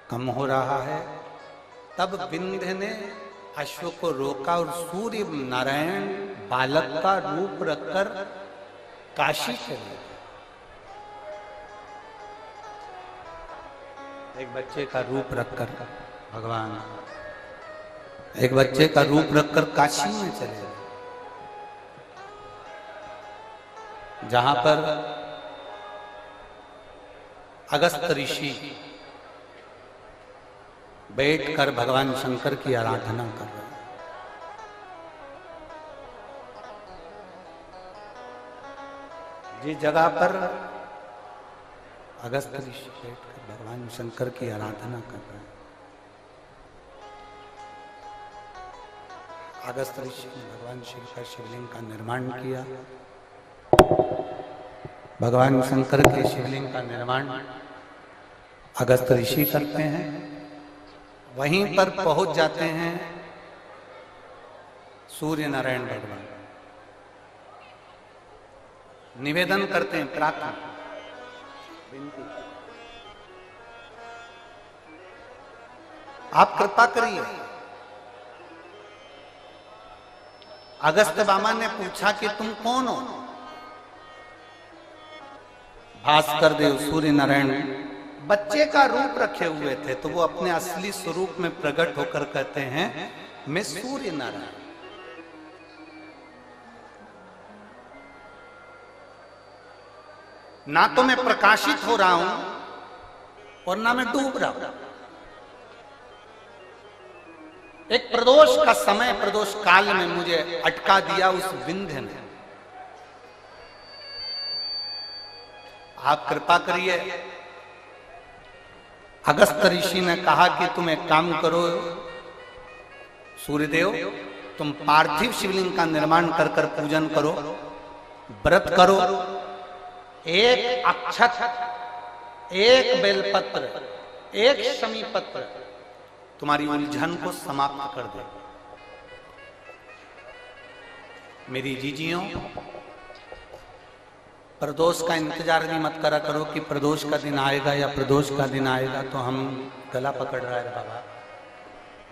कम हो रहा है, तब विंध्य ने अश्व को रोका और सूर्य नारायण बालक का रूप रखकर काशी चले। एक बच्चे का रूप रखकर भगवान एक बच्चे का रूप रखकर काशी में चले गए, जहां पर अगस्त ऋषि बैठकर भगवान शंकर की आराधना कर रहे हैं। जिस जगह पर अगस्त ऋषि बैठकर भगवान शंकर की आराधना कर रहे हैं, अगस्त ऋषि ने भगवान शिव का शिवलिंग का निर्माण किया। भगवान शंकर के शिवलिंग का निर्माण अगस्त ऋषि करते हैं। वहीं पर पहुंच जाते हैं सूर्य नारायण भगवान, निवेदन करते हैं, प्रार्थना विनती, आप कृपा करिए। अगस्त बामा ने पूछा कि तुम कौन हो? भास्कर देव सूर्य नारायण बच्चे का रूप रखे हुए थे, तो वो अपने असली स्वरूप में प्रकट होकर कहते हैं, मैं सूर्य नारायण। ना तो मैं प्रकाशित हो रहा हूं और ना मैं डूब रहा हूं। एक प्रदोष का समय, प्रदोष काल में मुझे अटका दिया उस विंध्य ने। आप कृपा करिए। अगस्त ऋषि ने कहा कि तुम एक काम करो सूर्यदेव, तुम पार्थिव शिवलिंग का निर्माण कर कर पूजन करो, व्रत करो, एक अक्षत, एक बेलपत्र, एक शमी पत्र तुम्हारी उलझन को समाप्त कर दे। मेरी जीजियों, प्रदोष का इंतजार भी मत करा करो कि प्रदोष का दिन आएगा या प्रदोष का दिन आएगा तो हम गला पकड़ रहा है बाबा।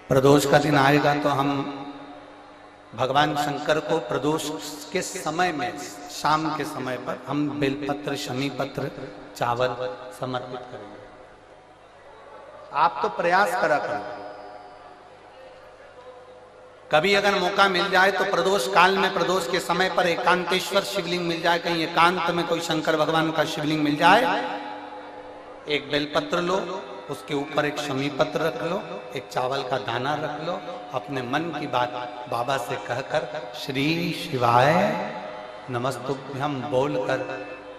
प्रदोष का दिन आएगा तो हम भगवान शंकर को प्रदोष के समय में, शाम के समय पर हम बेलपत्र, शमी पत्र, चावल समर्पित करेंगे। आप तो प्रयास करा करो। कभी अगर मौका मिल जाए तो प्रदोष काल में, प्रदोष के समय पर एकांतेश्वर शिवलिंग मिल जाए, कहीं एकांत में कोई शंकर भगवान का शिवलिंग मिल जाए, एक बेलपत्र लो, उसके ऊपर एक शमी पत्र रख लो, एक चावल का दाना रख लो, अपने मन की बात बाबा से कहकर श्री शिवाय नमस्तुभ्यम बोलकर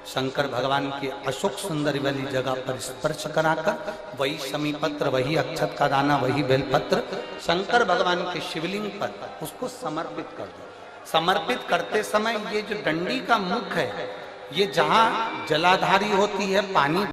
शंकर भगवान की अशोक सुंदरी वाली जगह पर स्पर्श कराकर वही शमी पत्र, वही अक्षत का दाना, वही बेलपत्र शंकर भगवान के शिवलिंग पर उसको समर्पित कर दो। समर्पित करते समय ये जो डंडी का मुख है, ये जहां जलाधारी होती है, पानी